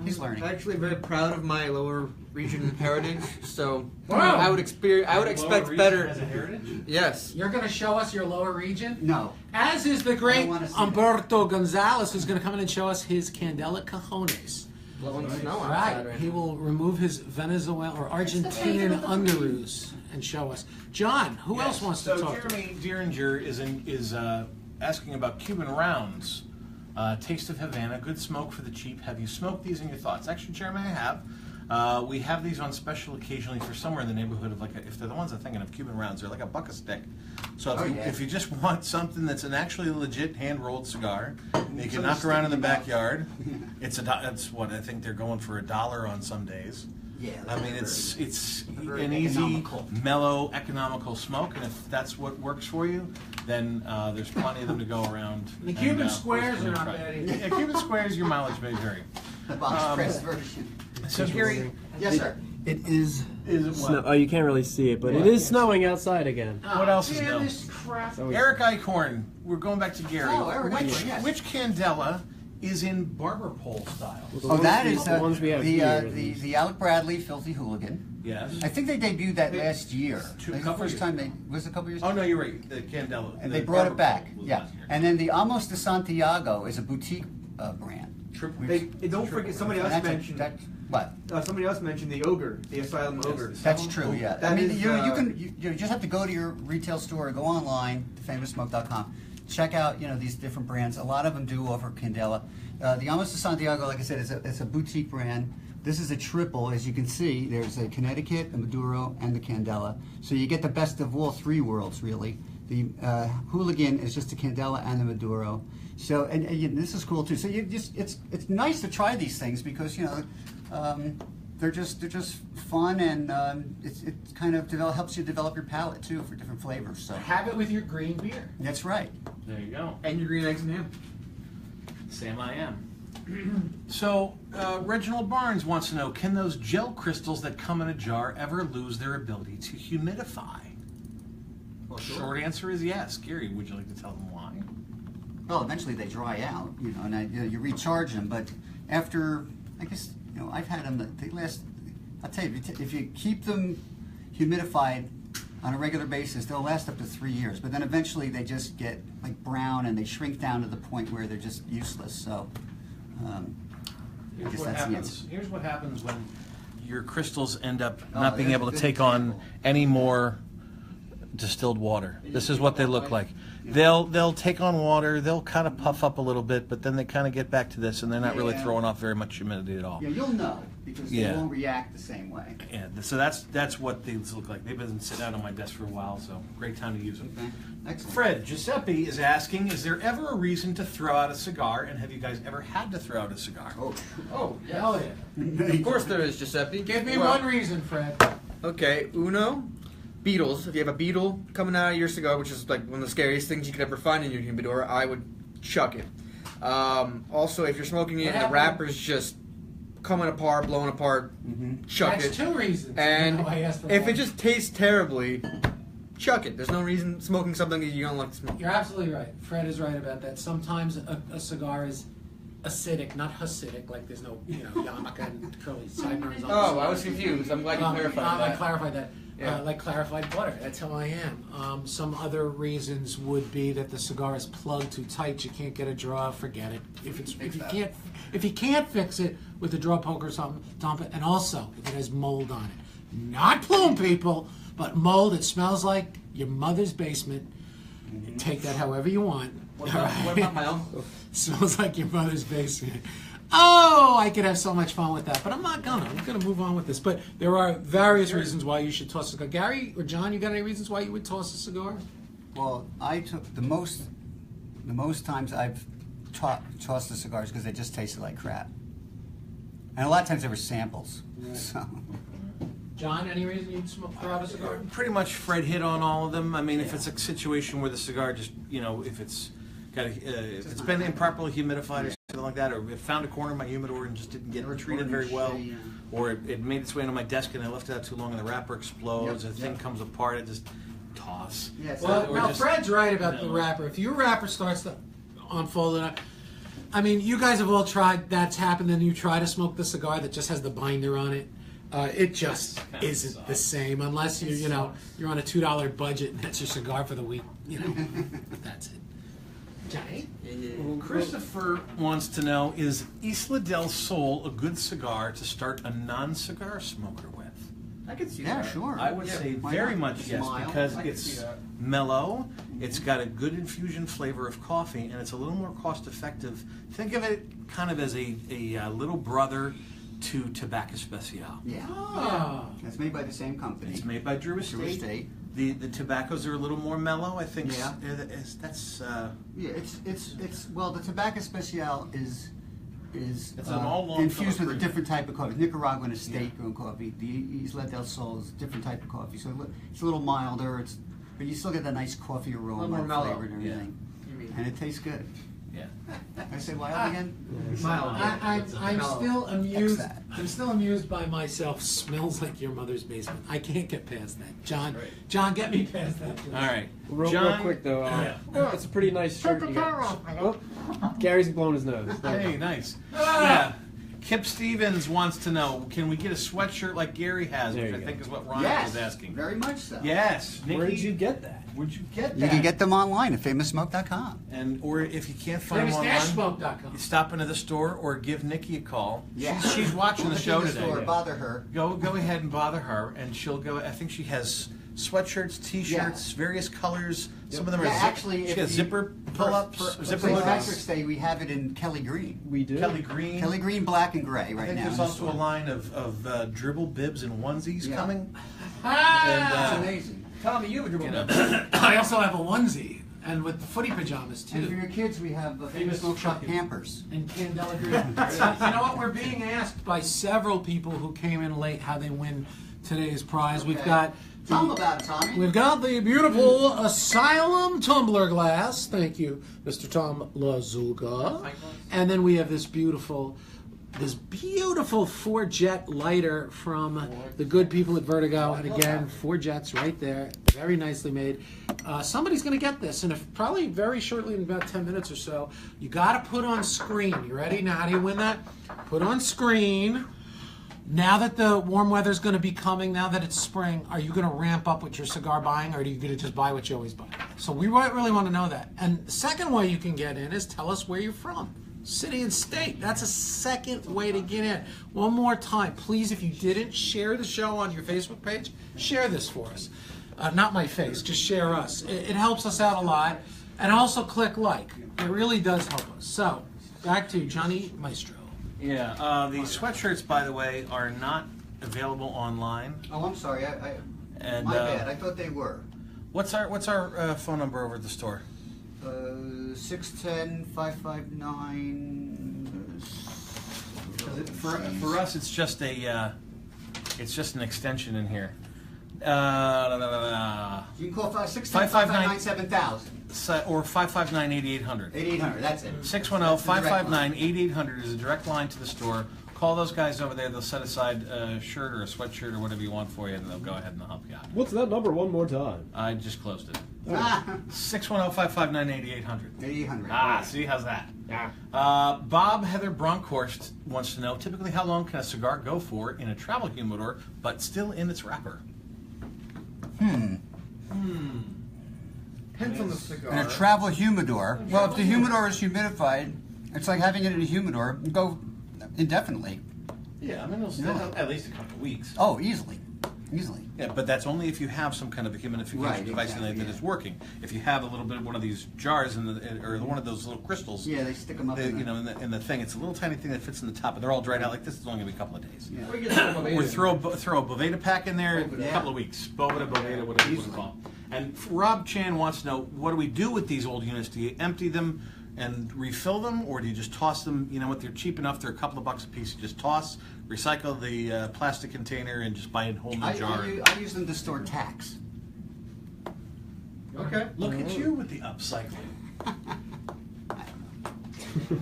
he's learning. I'm actually very proud of my lower region heritage, so Wow. I would expect better. As a heritage. Yes. You're going to show us your lower region? No. As is the I great don't wanna see Humberto Gonzalez, who's going to come in and show us his Candela Cajones. Blowing snow All outside right, right he now. will remove his Venezuelan or Argentinian underoos and show us. John, who else wants to So talk? Jeremy Dieringer is asking about Cuban rounds. Taste of Havana, good smoke for the cheap. Have you smoked these and your thoughts? Actually, Jeremy, I have. We have these on special occasionally for somewhere in the neighborhood of if they're the ones I'm thinking of, Cuban rounds, they're like a buck a stick. So if you just want something that's an actually legit hand-rolled cigar, you can knock around in the backyard. It's what I think they're going for $1 on some days. Yeah. I mean, it's very an easy, economical. mellow, economical smoke, and if that's what works for you, then there's plenty of them to go around. The and, Cuban squares and are not try. bad either. Yeah, Cuban squares, your mileage may vary. The box press version. So Gary, Yes, sir. It is Is it Snow, what? oh, you can't really see it, but it is snowing outside again. What else is Damn new? this crap. So we- Eric Eichhorn. We're going back to Gary. Oh, Eric which, Eichhorn, yes. which candela is in barber pole style? The Oh, ones that we- is the ones we have here. the Alec Bradley Filthy Hooligan. Yes. I think they debuted that last year. Two- Like the couple first years. time they was it a couple years. Oh no, you're right. The candela. And the they brought barber it back. pole was Yeah, last year. and then the Amos de Santiago is a boutique brand. Triple. Don't forget, somebody else That's mentioned. what? Somebody else mentioned the ogre, the asylum ogre. That's true. Yeah, I That mean is, you just have to go to your retail store or go online, famoussmoke.com. Check out these different brands. A lot of them do offer Candela. The Amos de Santiago, like I said, is a boutique brand. This is a triple, as you can see. There's a Connecticut, a Maduro, and the Candela. So you get the best of all three worlds, really. The Hooligan is just the Candela and the Maduro. So and this is cool too. So it's nice to try these things because they're just fun and it kind of helps you develop your palate too for different flavors. So Have it with your green beer. that's right. There you go. And your green eggs and ham. Sam I am. So, Reginald Barnes wants to know, can those gel crystals that come in a jar ever lose their ability to humidify? Well, Short answer is yes. Gary, would you like to tell them why? Well, eventually they dry out, and you recharge them. But after, I guess, I've had them. They last. I'll tell you, if you keep them humidified on a regular basis, they'll last up to 3 years. But then eventually they just get like brown and they shrink down to the point where they're just useless. So, I guess that's the answer. Here's what happens when your crystals end up Oh, not being that's able a to good take on example. any more distilled water. This is what they look like. They'll take on water, they'll kind of puff up a little bit, but then they kind of get back to this, and they're not really Yeah. throwing off very much humidity at all. Yeah, you'll know because they Yeah. won't react the same way. Yeah, so that's what these look like. They've been sitting out on my desk for a while, so great time to use them. Okay, excellent. Fred Giuseppe is asking, is there ever a reason to throw out a cigar, and have you guys ever had to throw out a cigar? Oh, Hell yeah. Of course there is, Giuseppe. Give me Well, one reason, Fred. Okay, uno, beetles. If you have a beetle coming out of your cigar, which is like one of the scariest things you could ever find in your humidor, I would chuck it. Also, if you're smoking it What and the happened? wrapper's just coming apart, blowing apart, chuck That's it. two reasons. And I asked for if one. it just tastes terribly, chuck it. There's no reason smoking something that you don't like to smoke. You're absolutely right. Fred is right about that. Sometimes a cigar is acidic, not Hasidic, like there's no, yarmulke and curly sideburns on the Oh, cigar. I was confused. I'm glad you clarified I that. clarified that. Yeah. Like clarified butter. That's how I am. Some other reasons would be that the cigar is plugged too tight. You can't get a draw. Forget it. If you can't fix it with a draw poker or something, dump it. And also, if it has mold on it, not plume, people, but mold. It smells like your mother's basement. Take that however you want. What about my uncle? Smells like your mother's basement. Oh, I could have so much fun with that, but I'm not gonna. I'm gonna move on with this. But there are various reasons why you should toss a cigar. Gary or John, you got any reasons why you would toss a cigar? Well, I took the most times I've tossed the cigars because they just tasted like crap, and a lot of times they were samples. So, John, any reason you'd throw out a cigar? Pretty much Fred hit on all of them. I mean, if it's a situation where the cigar just, if it's got if it's been improperly humidified or something like that, or it found a corner of my humidor and just didn't get treated very well, or it made its way into my desk and I left it out too long and the wrapper explodes, Yep, the thing yep. comes apart, it just toss. yeah, so Well, or now just- Fred's right about the wrapper. If your wrapper starts to unfold, I mean, you guys have all tried. That's happened. Then you try to smoke the cigar that just has the binder on it. It just isn't the same unless you're on a $2 budget and that's your cigar for the week. That's it. Johnny? Christopher wants to know, is Isla del Sol a good cigar to start a non-cigar smoker with? I could see yeah, that. sure. I would say why very not? much It's yes, mild. because I can it's see that. mellow, it's got a good infusion flavor of coffee, and it's a little more cost effective. Think of it kind of as a little brother to Tobacco Especial. Yeah, Ah. it's made by the same company. It's made by Drew Drew Estate. Estate. The tobaccos are a little more mellow, I think. Yeah. That's Yeah, it's well, the Tobacco Especial is It's an all long infused with a Philip different type of coffee. Nicaraguan estate grown coffee. The Isla del Sol is a different type of coffee, so it's a little milder. But you still get that nice coffee aroma, more mellow, flavor, and yeah. everything, You mean? and it tastes good. Yeah. I say wild again? I'm still X amused. that. I'm still amused by myself. Smells like your mother's basement. I can't get past that, John. John, get me past that, please. All right. Real John, quick though, Yeah. it's a pretty nice shirt you got. Oh, Gary's blowing his nose. Hey, nice. Yeah. Kip Stevens wants to know, can we get a sweatshirt like Gary has, There which you I go. think is what Ryan Yes, was asking. very much so. Yes. Nikki, Where did you get that? Where'd you get that? You can get them online at famoussmoke.com. And or if you can't find them online, FamousDashSmoke.com. you stop into the store or give Nikki a call. Yeah. She's watching the Look show in today. store, bother her. Go ahead and bother her, and she'll go. I think she has sweatshirts, T-shirts, various colors. Some of them are Yeah, actually, she if has you- zipper pull-ups, For zipper St. pull-ups. Patrick's Day, we have it in Kelly Green. We do. Kelly Green. Kelly Green, black and gray I right think now. there's in the also a store. line of dribble bibs and onesies Yeah. coming. It's And amazing. Tommy, you have a you know, I also have a onesie, and with the footy pajamas And for too. your kids, we have Famous Smoke Shop Pampers. And Candela Green. You know what? We're being asked by several people who came in late how they win today's prize. We've Okay. got Tell them about it, Tommy. We've got the beautiful Asylum tumbler glass. Thank you, Mr. Tom Lazuka. And then we have this beautiful 4-jet lighter from the good people at Vertigo. And again, 4 jets right there, very nicely made. Somebody's going to get this, and if probably very shortly, in about 10 minutes or so. You got to put on screen. You ready? Now, how do you win that? Put on screen. Now that the warm weather's going to be coming, now that it's spring, are you going to ramp up with your cigar buying, or are you going to just buy what you always buy? So we really want to know that. And the second way you can get in is tell us where you're from. City and state. That's a second way to get in. One more time, please, if you didn't share the show on your Facebook page, share this for us. Not my face, just share us. It helps us out a lot. And also click like. It really does help us. So, back to Johnny Maestro. yeah. The sweatshirts, by the way, are not available online. Oh, I'm sorry. And My bad. I thought they were. what's our phone number over at the store? 610-559. For us, it's just an extension in here. You can call 610-559-7000. Or 559-8800. 8800. That's it. 610-559-8800 is a direct line to the store. Call those guys over there. They'll set aside a shirt or a sweatshirt or whatever you want for you, and they'll go ahead and they'll help you out. What's that number one more time? I just closed it. Ah, 610-559-8800. 8800. Ah, see, how's that? Yeah. Bob Heather Bronkhorst wants to know, typically how long can a cigar go for in a travel humidor, but still in its wrapper? Depends on the cigar. In a travel humidor. Well, if the humidor is humidified, it's like having it in a humidor. You go indefinitely. Yeah, I mean, it'll still have at least a couple of weeks. Oh, easily. Easily. Yeah, but that's only if you have some kind of a humidification Right, device exactly, that yeah. is working. If you have a little bit of one of these jars or one of those little crystals, Yeah, they stick them up in in the thing, it's a little tiny thing that fits in the top, and they're all dried out like this. It's only gonna be a couple of days. Yeah. We get some of Or it. throw a Boveda pack in there, a Yeah. couple of weeks. Boveda, whatever you want to call it. And Rob Chan wants to know, what do we do with these old units? Do you empty them and refill them, or do you just toss them? You know what? They're cheap enough. They're a couple of bucks a piece. You just toss, recycle the plastic container, and just buy a whole new jar. I use them to store tax. Okay. Look at you with the upcycling.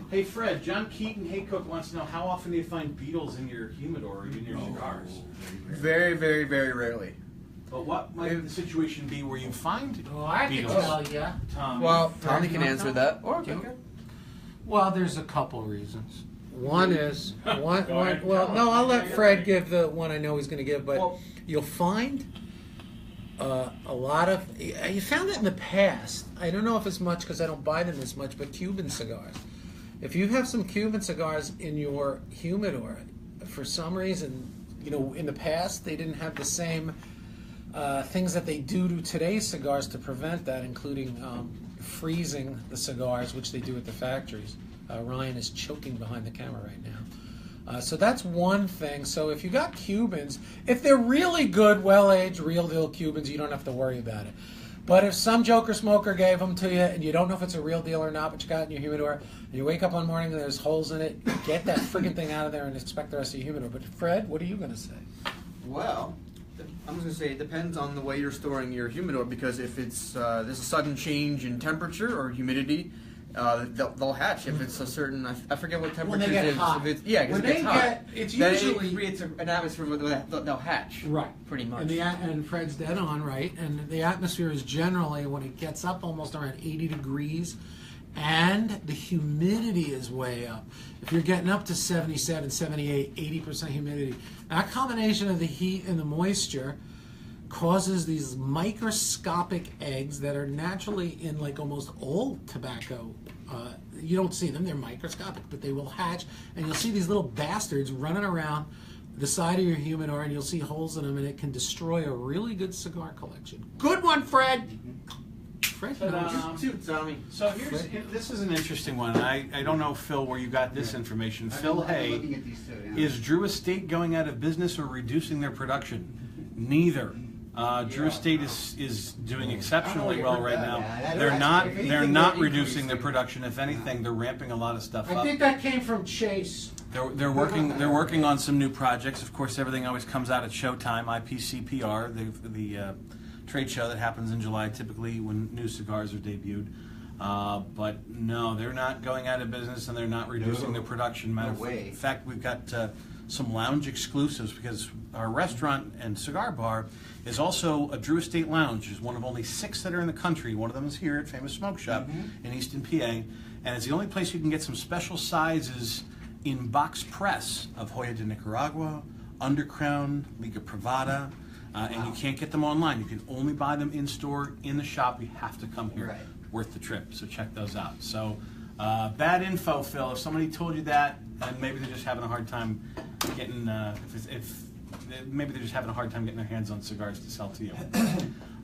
Hey Fred, John Keaton Haycock wants to know, how often do you find beetles in your humidor or in your cigars? Very, very, very rarely. But what might the situation be where you find Oh, I can beetles? tell you. Well, Tommy can answer that. Or Well, there's a couple reasons. One is one. Go ahead. Well, no, I'll let Fred give the one I know he's going to give, but Well- you'll find a lot of. You found it in the past. I don't know if it's much because I don't buy them as much, but Cuban cigars. If you have some Cuban cigars in your humidor, for some reason, in the past they didn't have the same things that they do to today's cigars to prevent that, including freezing the cigars, which they do at the factories. Ryan is choking behind the camera right now. So that's one thing. So if you got Cubans, if they're really good, well-aged, real deal Cubans, you don't have to worry about it. But if some joker smoker gave them to you and you don't know if it's a real deal or not, but you got it in your humidor, and you wake up one morning and there's holes in it, get that friggin' thing out of there and expect the rest of your humidor. But Fred, what are you going to say? Well, I'm just gonna say it depends on the way you're storing your humidor, because if it's there's a sudden change in temperature or humidity, they'll hatch if it's a certain. I forget what temperature When they get it is. hot. If it's, yeah, because When it gets they hot. get- it's then usually- it creates an atmosphere where they'll hatch. Right. Pretty much. And Fred's dead on, right? And the atmosphere is generally, when it gets up almost around 80 degrees, and the humidity is way up. If you're getting up to 77, 78, 80% humidity, that combination of the heat and the moisture causes these microscopic eggs that are naturally in like almost all tobacco. You don't see them, they're microscopic, but they will hatch, and you'll see these little bastards running around the side of your humidor, and you'll see holes in them, and it can destroy a really good cigar collection. Good one, Fred! Fred knows. Shoot, Tommy. So this is an interesting one. I don't know, Phil, where you got this information. Phil Hay, Looking at these two, yeah. is Drew Estate going out of business or reducing their production? Neither. Drew Estate is doing exceptionally well right now. Yeah, They're not if anything, they're not they're reducing their increasing. production. If anything, they're ramping a lot of stuff I up. think that came from Chase. They're working on some new projects. Of course, everything always comes out at Showtime, IPCPR, the trade show that happens in July, typically when new cigars are debuted. But no, they're not going out of business, and they're not reducing their production. Matter No way. of fact, we've got some lounge exclusives, because our restaurant and cigar bar is also a Drew Estate Lounge. It's one of only 6 that are in the country. One of them is here at Famous Smoke Shop in Easton, PA, and it's the only place you can get some special sizes in box press of Hoya de Nicaragua, Undercrown, Liga Privada, and you can't get them online. You can only buy them in store, in the shop. You have to come here. Right. Worth the trip, so check those out. So, bad info, Phil. If somebody told you that, and maybe they're just having a hard time getting, maybe they're just having a hard time getting their hands on cigars to sell to you.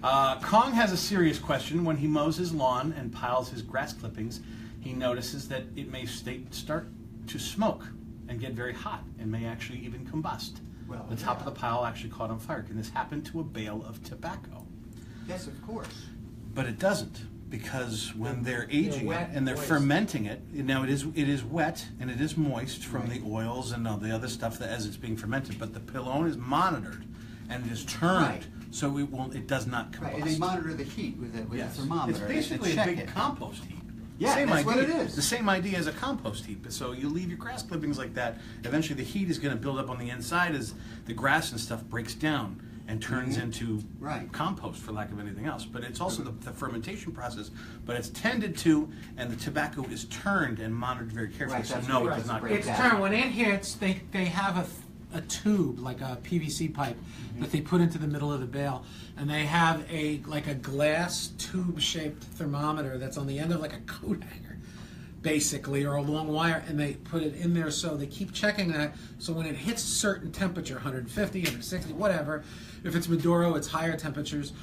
Kong has a serious question. When he mows his lawn and piles his grass clippings, he notices that it may start to smoke and get very hot, and may actually even combust. Well, The top yeah. of the pile actually caught on fire. Can this happen to a bale of tobacco? Yes, of course. But it doesn't, because when they're aging wet it and they're moist. fermenting it, now it is wet and it is moist from the oils and all the other stuff that as it's being fermented. But the pilon is monitored and it is turned Right. so it does not combust. Right, and they monitor the heat with a Yes. thermometer. It's basically and a check big it. compost heap. Yeah, Same that's idea. what it is. The same idea as a compost heap. So you leave your grass clippings like that. Eventually, the heat is going to build up on the inside as the grass and stuff breaks down and turns into Right. compost, for lack of anything else. But it's also the fermentation process. But it's tended to, and the tobacco is turned and monitored very carefully. Right, So that's no, right. it does not Right. go It's bad. turned. When it hits, they have a tube, like a PVC pipe, that they put into the middle of the bale, and they have a glass tube-shaped thermometer that's on the end of like a coat hanger, basically, or a long wire, and they put it in there, so they keep checking that. So when it hits a certain temperature, 150, 160, whatever, if it's Maduro, it's higher temperatures.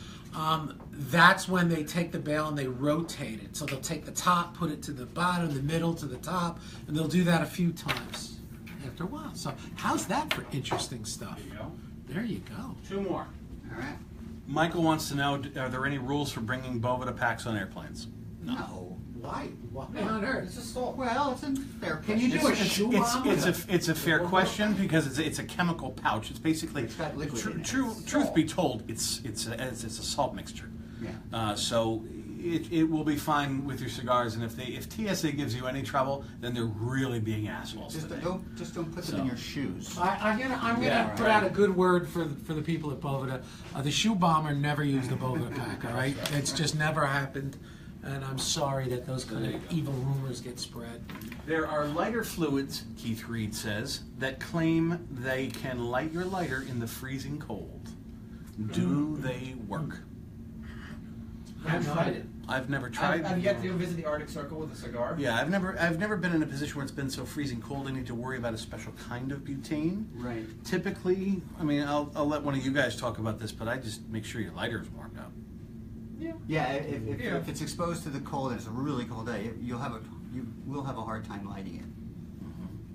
That's when they take the bale and they rotate it. So they'll take the top, put it to the bottom, the middle to the top, and they'll do that a few times after a while. So how's that for interesting stuff? There you go. There you go. 2 more. All right. Michael wants to know, are there any rules for bringing Boveda packs on airplanes? No. Why? Why on earth? It's just well, it's a fair Can you do a shoe bomb? It's a fair question, because it's a chemical pouch. It's basically It's got liquid in it. truth be told, it's a salt mixture. Yeah. So it will be fine with your cigars, and if TSA gives you any trouble, then they're really being assholes Just today. don't put them in your shoes. I'm gonna put out a good word for the people at Boveda. The shoe bomber never used a Boveda pack. All right, it's just never happened, and I'm sorry that those kind of evil rumors get spread. There are lighter fluids, Keith Reed says, that claim they can light your lighter in the freezing cold. Do they work? I've tried it. I've never tried. I've yet to visit the Arctic Circle with a cigar. Yeah, I've never been in a position where it's been so freezing cold I need to worry about a special kind of butane. Right. Typically, I mean, I'll let one of you guys talk about this, but I just make sure your lighter is warmed up. Yeah, if it's exposed to the cold and it's a really cold day, you will have a hard time lighting it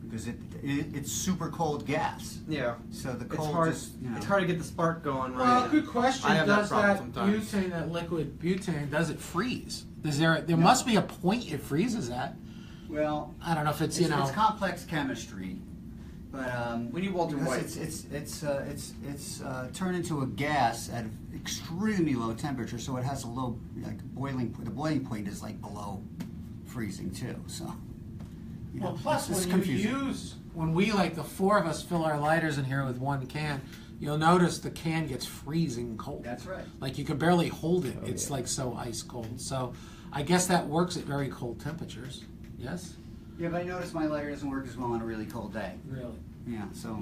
because it's super cold gas. Yeah. So the It's cold hard. just It's hard to get the spark going. Well, Right. good question. I have that Does problem that sometimes. butane, that liquid butane, does it freeze? There must be a point it freezes at. Well, I don't know if it's it's complex chemistry, but We need Walter because White. it's turned into a gas at an extremely low temperature, so it has a low the boiling point is like below freezing too. So, you Well, know, plus it's when confusing. you when we, like the four of us, fill our lighters in here with one can, you'll notice the can gets freezing cold. That's right. Like you can barely hold it. It's like so ice cold. So I guess that works at very cold temperatures. Yes? Yeah, but I noticed my lighter doesn't work as well on a really cold day. Really? Yeah, so,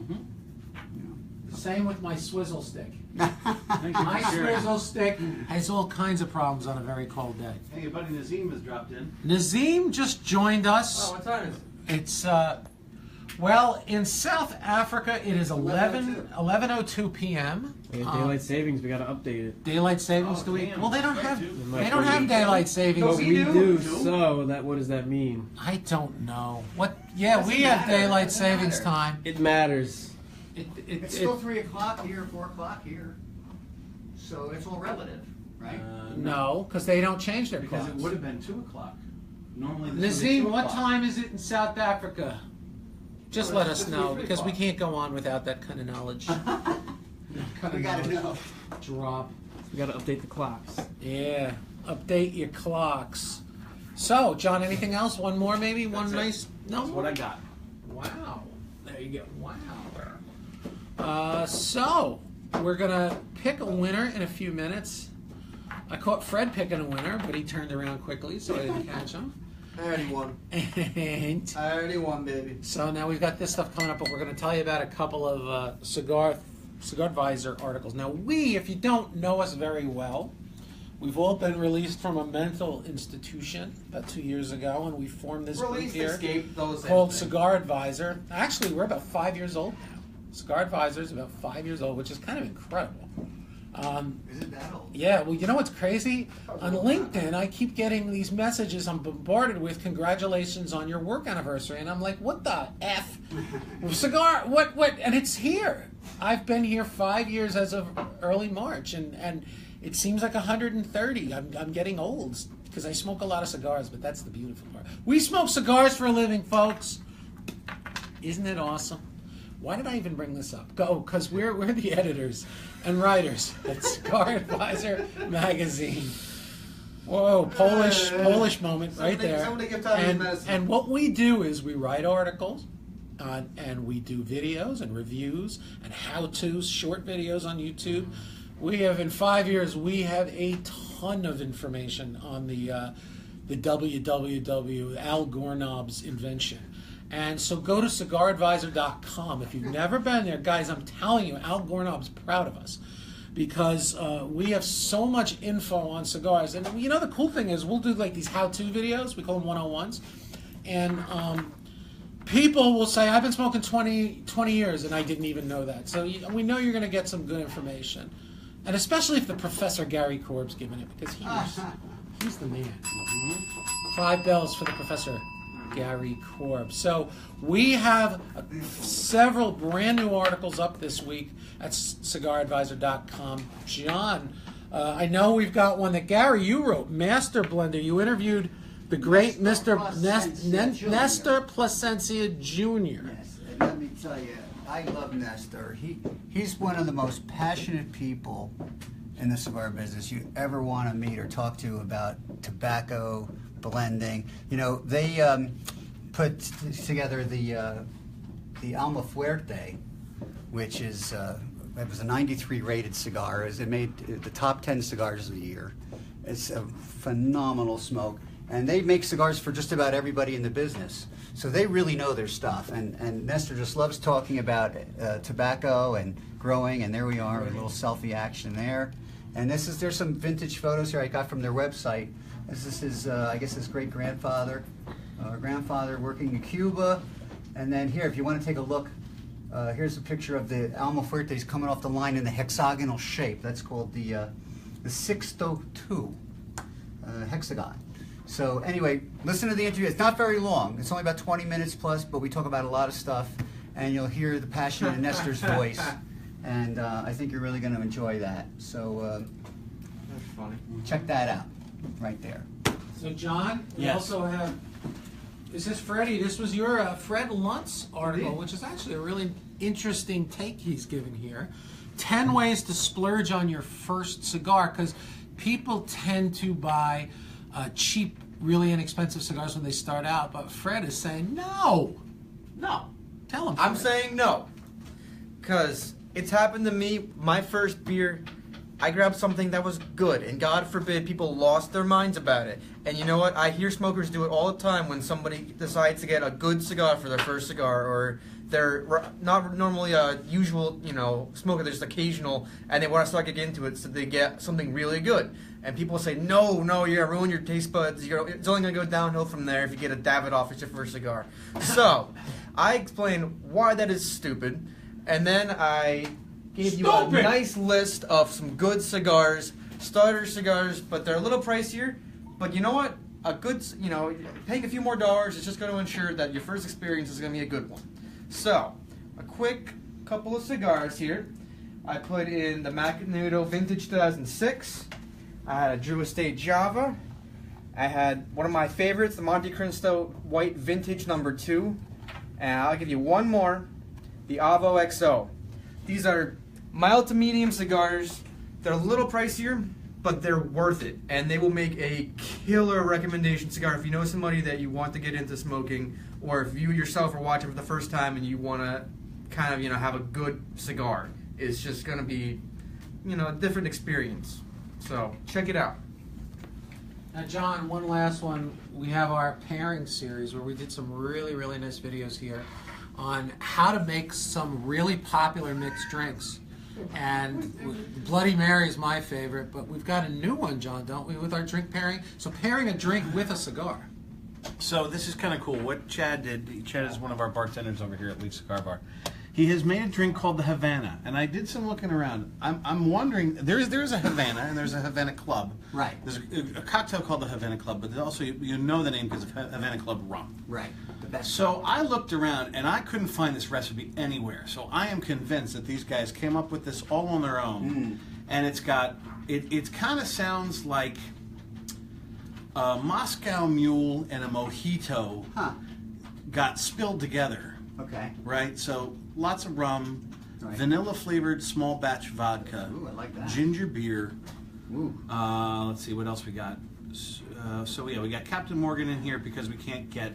Same with my swizzle stick. Thank you My for sharing. swizzle stick has all kinds of problems on a very cold day. Hey, your buddy Nazim has dropped in. Nazim just joined us. Oh, what time is it? It's, well, in South Africa, it is 11:02 p.m. Daylight savings, we got to update it. Daylight savings, Oh, do we? damn. Well, they don't Right, have too. they don't have daylight savings. But we do, do. so what does that mean? I don't know. What? Yeah, Doesn't we have matter. daylight Doesn't savings matter. time. It matters. it's still 3 o'clock here, 4 o'clock here. So it's all relative, right? No, because they don't change their Because it clocks. would have been 2 o'clock. Normally this would be Nazim, 2 what o'clock. time is it in South Africa? Just Well, let it's us just know, 3 because we o'clock. can't go on without that kind of knowledge. We gotta know. Drop. We got to update the clocks. Yeah, update your clocks. So, John, anything else? One more, maybe? One That's it. nice. No That's more. what I got. Wow. There you go. Wow. So, we're going to pick a winner in a few minutes. I caught Fred picking a winner, but he turned around quickly, so I didn't catch him. I already won. And I already won, baby. so now we've got this stuff coming up, but we're going to tell you about a couple of Cigar Advisor articles. Now, if you don't know us very well, we've all been released from a mental institution about 2 years ago, and we formed this group Released, here escaped, those called things. Cigar Advisor. Actually, we're about 5 years old now. Cigar Advisor is about 5 years old, which is kind of incredible. Is it that old? Yeah, well, you know what's crazy? On LinkedIn, I keep getting these messages I'm bombarded with, congratulations on your work anniversary. And I'm like, what the F? Cigar, what? And it's here. I've been here 5 years as of early March, and it seems like 130. I'm getting old because I smoke a lot of cigars, but that's the beautiful part. We smoke cigars for a living, folks. Isn't it awesome? Why did I even bring this up? Because we're the editors and writers at Cigar Advisor magazine. Whoa, Polish moment right there. somebody give Tommy his And, medicine. and what we do is we write articles, and we do videos and reviews and how-tos, short videos on YouTube. We have, in 5 years, we have a ton of information on the www, Al Gornob's invention. And so go to cigaradvisor.com. If you've never been there, guys, I'm telling you, Al Gornob's proud of us because we have so much info on cigars. And you know, the cool thing is we'll do like these how-to videos. We call them 101s. And people will say, I've been smoking 20 years and I didn't even know that. So we know you're going to get some good information. And especially if the Professor Gary Korb's giving it, because he's the man. 5 bells for the Professor Gary Korb. So we have several brand new articles up this week at cigaradvisor.com. John, I know we've got one that Gary, you wrote, Master Blender. You interviewed the great Nestor Plasencia Jr. Yes, and let me tell you, I love Nestor. He's one of the most passionate people in the cigar business you ever want to meet or talk to about tobacco, blending. You know, they put together the Alma Fuerte, which is it was a 93 rated cigar. It made the top 10 cigars of the year. It's a phenomenal smoke, and they make cigars for just about everybody in the business. So they really know their stuff, and Nestor just loves talking about tobacco and growing. And there we are, with a little selfie action there. And there's some vintage photos here I got from their website. This is his, I guess, his great grandfather working in Cuba. And then here, if you want to take a look, here's a picture of the Alma Fuertes coming off the line in the hexagonal shape. That's called the Sixto II hexagon. So anyway, listen to the interview. It's not very long. It's only about 20 minutes plus, but we talk about a lot of stuff, and you'll hear the passion in Nestor's voice. And I think you're really going to enjoy that. So That's funny. check that out, right there. So John, we Yes. also have, this is Freddie. This was your Fred Luntz article, Indeed. which is actually a really interesting take he's given here. 10 ways to splurge on your first cigar, because people tend to buy cheap really inexpensive cigars when they start out, but Fred is saying no. No. Tell him. I'm Fred. saying no. Because it's happened to me, my first beer, I grabbed something that was good, and God forbid people lost their minds about it. And you know what? I hear smokers do it all the time when somebody decides to get a good cigar for their first cigar, or they're not normally a usual, smoker, they're just occasional, and they want to start getting into it, so they get something really good. And people say, no, you're going to ruin your taste buds. It's only going to go downhill from there if you get a Davidoff as your first cigar. So, I explained why that is stupid, and then I gave you a nice list of some good cigars, starter cigars, but they're a little pricier. But you know what? A good, paying a few more dollars is just going to ensure that your first experience is going to be a good one. So, a quick couple of cigars here. I put in the Macanudo Vintage 2006. I had a Drew Estate Java. I had one of my favorites, the Monte Cristo White Vintage number 2. And I'll give you one more, the Avo XO. These are mild to medium cigars. They're a little pricier, but they're worth it. And they will make a killer recommendation cigar if you know somebody that you want to get into smoking, or if you yourself are watching for the first time and you want to kind of, have a good cigar. It's just going to be, a different experience. So, check it out. Now, John, one last one. We have our pairing series where we did some really, really nice videos here on how to make some really popular mixed drinks. And Bloody Mary is my favorite, but we've got a new one, John, don't we, with our drink pairing? So pairing a drink with a cigar. So this is kind of cool. What Chad did, Chad is one of our bartenders over here at Leaf Cigar Bar. He has made a drink called the Havana, and I did some looking around. I'm wondering, there's a Havana, and there's a Havana Club. Right. There's a cocktail called the Havana Club, but also you know the name because of Havana Club rum. Right. The best. So I looked around, and I couldn't find this recipe anywhere. So I am convinced that these guys came up with this all on their own, and it kind of sounds like a Moscow Mule and a Mojito got spilled together. Okay. Right? So lots of rum, Right. vanilla flavored small batch vodka, Ooh, I like that. ginger beer. Ooh. Let's see, what else we got? So yeah, we got Captain Morgan in here because we can't get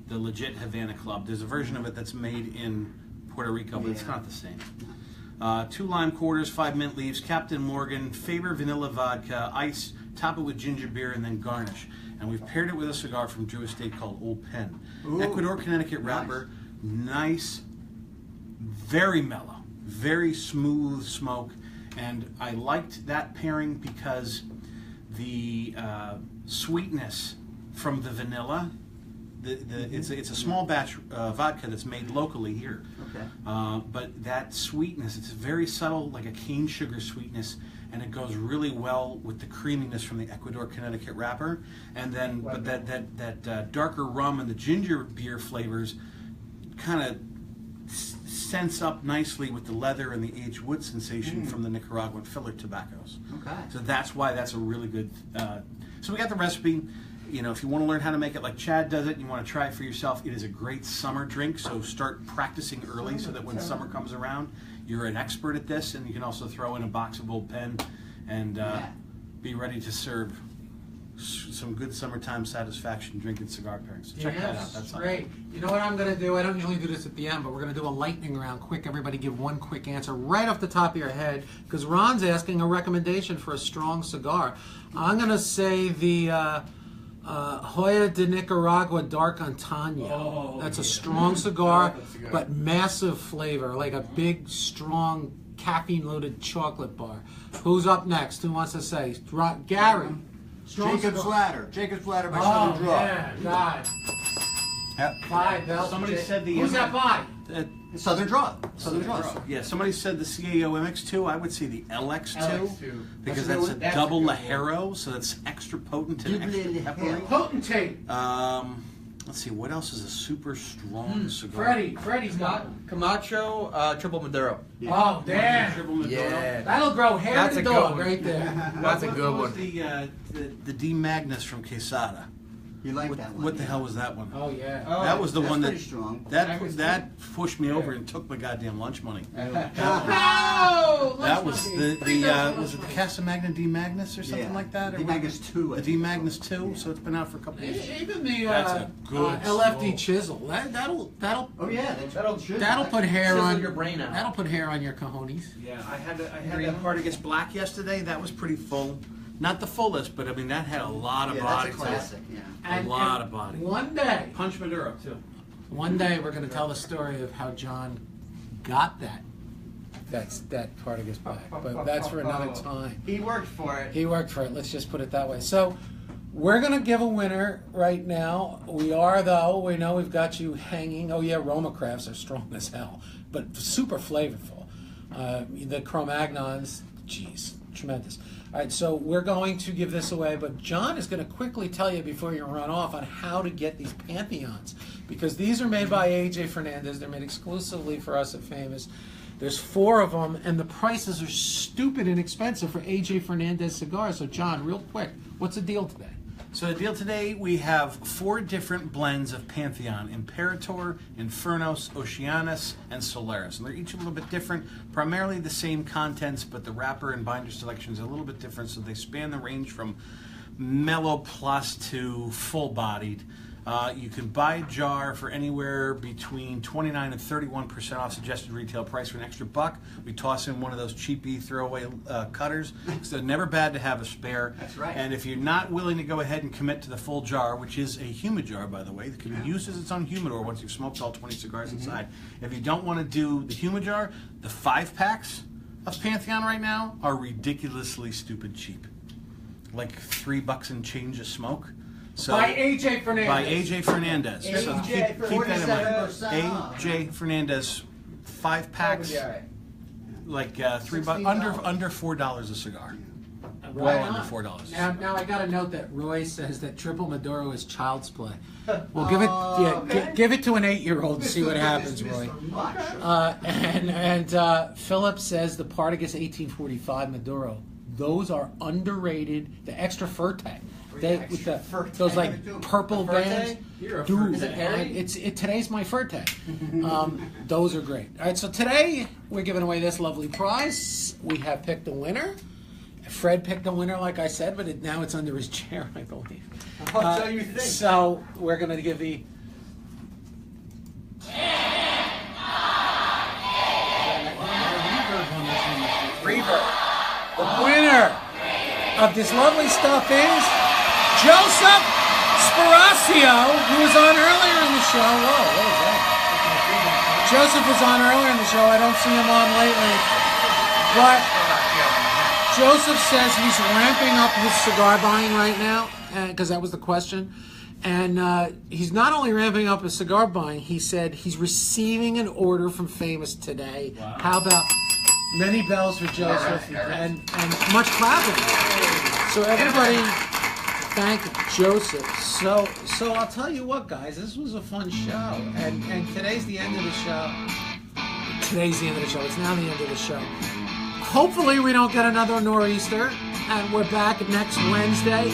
the legit Havana Club. There's a version of it that's made in Puerto Rico, but it's Yeah. not the same. 2 lime quarters, 5 mint leaves, Captain Morgan, Faber vanilla vodka, ice, top it with ginger beer, and then garnish. And we've paired it with a cigar from Drew Estate called Old Pen. Ooh. Ecuador, Connecticut wrapper, nice, very mellow, very smooth smoke. And I liked that pairing because the sweetness from the vanilla, it's a small batch vodka that's made locally here. Okay. But that sweetness, it's very subtle, like a cane sugar sweetness, and it goes really well with the creaminess from the Ecuador Connecticut wrapper. And then, but that darker rum and the ginger beer flavors kind of sense up nicely with the leather and the aged wood sensation from the Nicaraguan filler tobaccos. Okay. So that's why that's a really good. So we got the recipe. If you want to learn how to make it like Chad does it, and you want to try it for yourself, it is a great summer drink. So start practicing early so that when summer comes around, you're an expert at this, and you can also throw in a box of Old Pen and be ready to serve some good summertime satisfaction drinking cigar pairings. So check that out. That's great. You know what I'm going to do? I don't usually do this at the end, but we're going to do a lightning round quick. Everybody give one quick answer right off the top of your head, because Ron's asking a recommendation for a strong cigar. I'm going to say the Joya de Nicaragua Dark Antaño. Oh, That's a yeah. strong cigar, That's good. but massive flavor, like a big, strong, caffeine-loaded chocolate bar. Who's up next? Who wants to say? Gary. Strong Jacob's cigar. Ladder. Jacob's Ladder by Oh, Southern Draw. yeah, God. Yep. 5, Bell. Somebody said the Who's that 5? Southern Draw. Southern Draw. Yeah, somebody said the CAO MX2. I would say the LX2, LX2. because That's a that's good a one. That's double a good one. Lajero, so that's extra potent and Double extra peppery. Lajero. Potentate. Let's see, what else is a super strong cigar? Freddie's got one. Camacho Triple Maduro. Oh, damn. Triple Maduro. Yeah. That'll grow hair That's to a the good dog one. right there. That's a What good was one. the D Magnus from Quesada? You like that one? What the hell was that one? Oh yeah. Oh, That was the that's one that pretty strong. that pushed me over and took my goddamn lunch money. No! That was the was it the Casa Magna D Magnus or something like that? Or D Magnus 2. The D Magnus 2. So it's been out for a couple of years. Even the That's a good LFD smoke. chisel. That'll Oh yeah, that'll put hair Chisel on your brain out. That'll put hair on your cojones. Yeah, I had that part against Black yesterday. That was pretty full. Not the fullest, but I mean that had a lot of Yeah, body. that's a classic. Yeah. A lot of body. One day Punch Maduro too. we're going to tell the story of how John got that part of his black, but that's for another time. He worked for it. He worked for it. Let's just put it that way. So we're going to give a winner right now. We know we've got you hanging. Oh yeah, Roma crafts are strong as hell, but super flavorful. The Cro-Magnons, geez, tremendous. All right, so we're going to give this away, but John is going to quickly tell you before you run off on how to get these Pantheons, because these are made by AJ Fernandez. They're made exclusively for us at Famous. There's 4 of them, and the prices are stupid inexpensive for AJ Fernandez cigars. So, John, real quick, what's the deal today? So the deal today, we have 4 different blends of Pantheon: Imperator, Infernos, Oceanus, and Solaris. And they're each a little bit different, primarily the same contents, but the wrapper and binder selections are a little bit different, so they span the range from mellow plus to full-bodied. You can buy a jar for anywhere between 29 and 31% off suggested retail price for an extra $1. We toss in one of those cheapy throwaway cutters, so never bad to have a spare. That's right. And if you're not willing to go ahead and commit to the full jar, which is a humid jar, by the way, that can be used as its own humidor once you've smoked all 20 cigars inside. If you don't want to do the humid jar, the 5-packs of Pantheon right now are ridiculously stupid cheap. Like $3 and change a smoke. So, By AJ Fernandez. By AJ Fernandez. So keep that in mind. 47% off. AJ Fernandez, 5 packs, like $3, under $4 a cigar. Well under $4. Now I got to note that Roy says that Triple Maduro is child's play. Well, give it, give it to an 8-year-old and see what happens, Roy. And Philip says the Partagas 1845 Maduro. Those are underrated. The extra Furtag. With those like purple bands. Dude, today's my Furtag. Those are great. All right, so today we're giving away this lovely prize. We have picked a winner. Fred picked a winner, like I said, but now it's under his chair, I believe. So you think? So we're going to give the... Reverb. The winner of this lovely stuff is Joseph Sparacio, who was on earlier in the show. Whoa, what was that? Joseph was on earlier in the show. I don't see him on lately. But Joseph says he's ramping up his cigar buying right now, because that was the question. And he's not only ramping up his cigar buying, he said he's receiving an order from Famous today. Wow. How about many bells for Joseph and much clapping. So everybody thank Joseph. So I'll tell you what, guys, this was a fun show. And today's the end of the show. Today's the end of the show. It's now the end of the show. Hopefully we don't get another nor'easter, and we're back next Wednesday.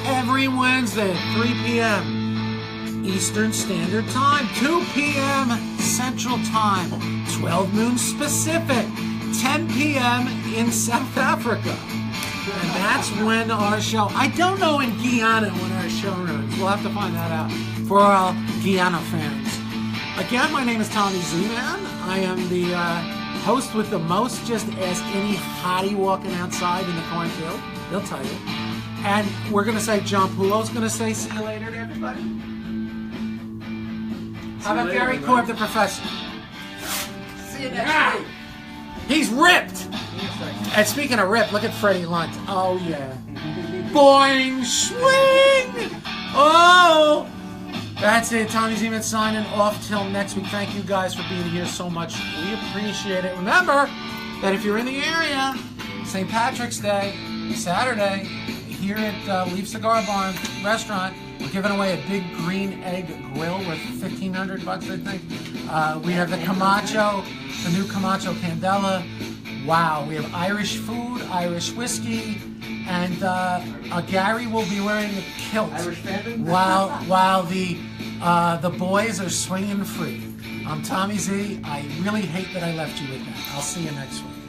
Every Wednesday at 3 p.m. Eastern Standard Time, 2 p.m. Central Time, 12 noon Pacific, 10 p.m. in South Africa. And that's when our show, I don't know in Guyana when our show runs. We'll have to find that out for our Guyana fans. Again, my name is Tommy Z-Man. I am the host with the most. Just ask any hottie walking outside in the cornfield. They'll tell you. And we're going to say, John Pulo's going to say, see you later to everybody. How about Gary Korb, the professor? See you next week. He's ripped. And speaking of ripped, look at Freddie Lunt. Oh, yeah. Boing, swing. Oh. That's it. Tommy Zeman signing off till next week. Thank you guys for being here so much. We appreciate it. Remember that if you're in the area, St. Patrick's Day, Saturday, here at Leaf Cigar Barn restaurant, we're giving away a big green egg grill worth $1,500, I think. We have the Camacho, the new Camacho Candela. Wow, we have Irish food, Irish whiskey, And Gary will be wearing a kilt Irish Phantom? while the boys are swinging free. I'm Tommy Z. I really hate that I left you with that. I'll see you next week.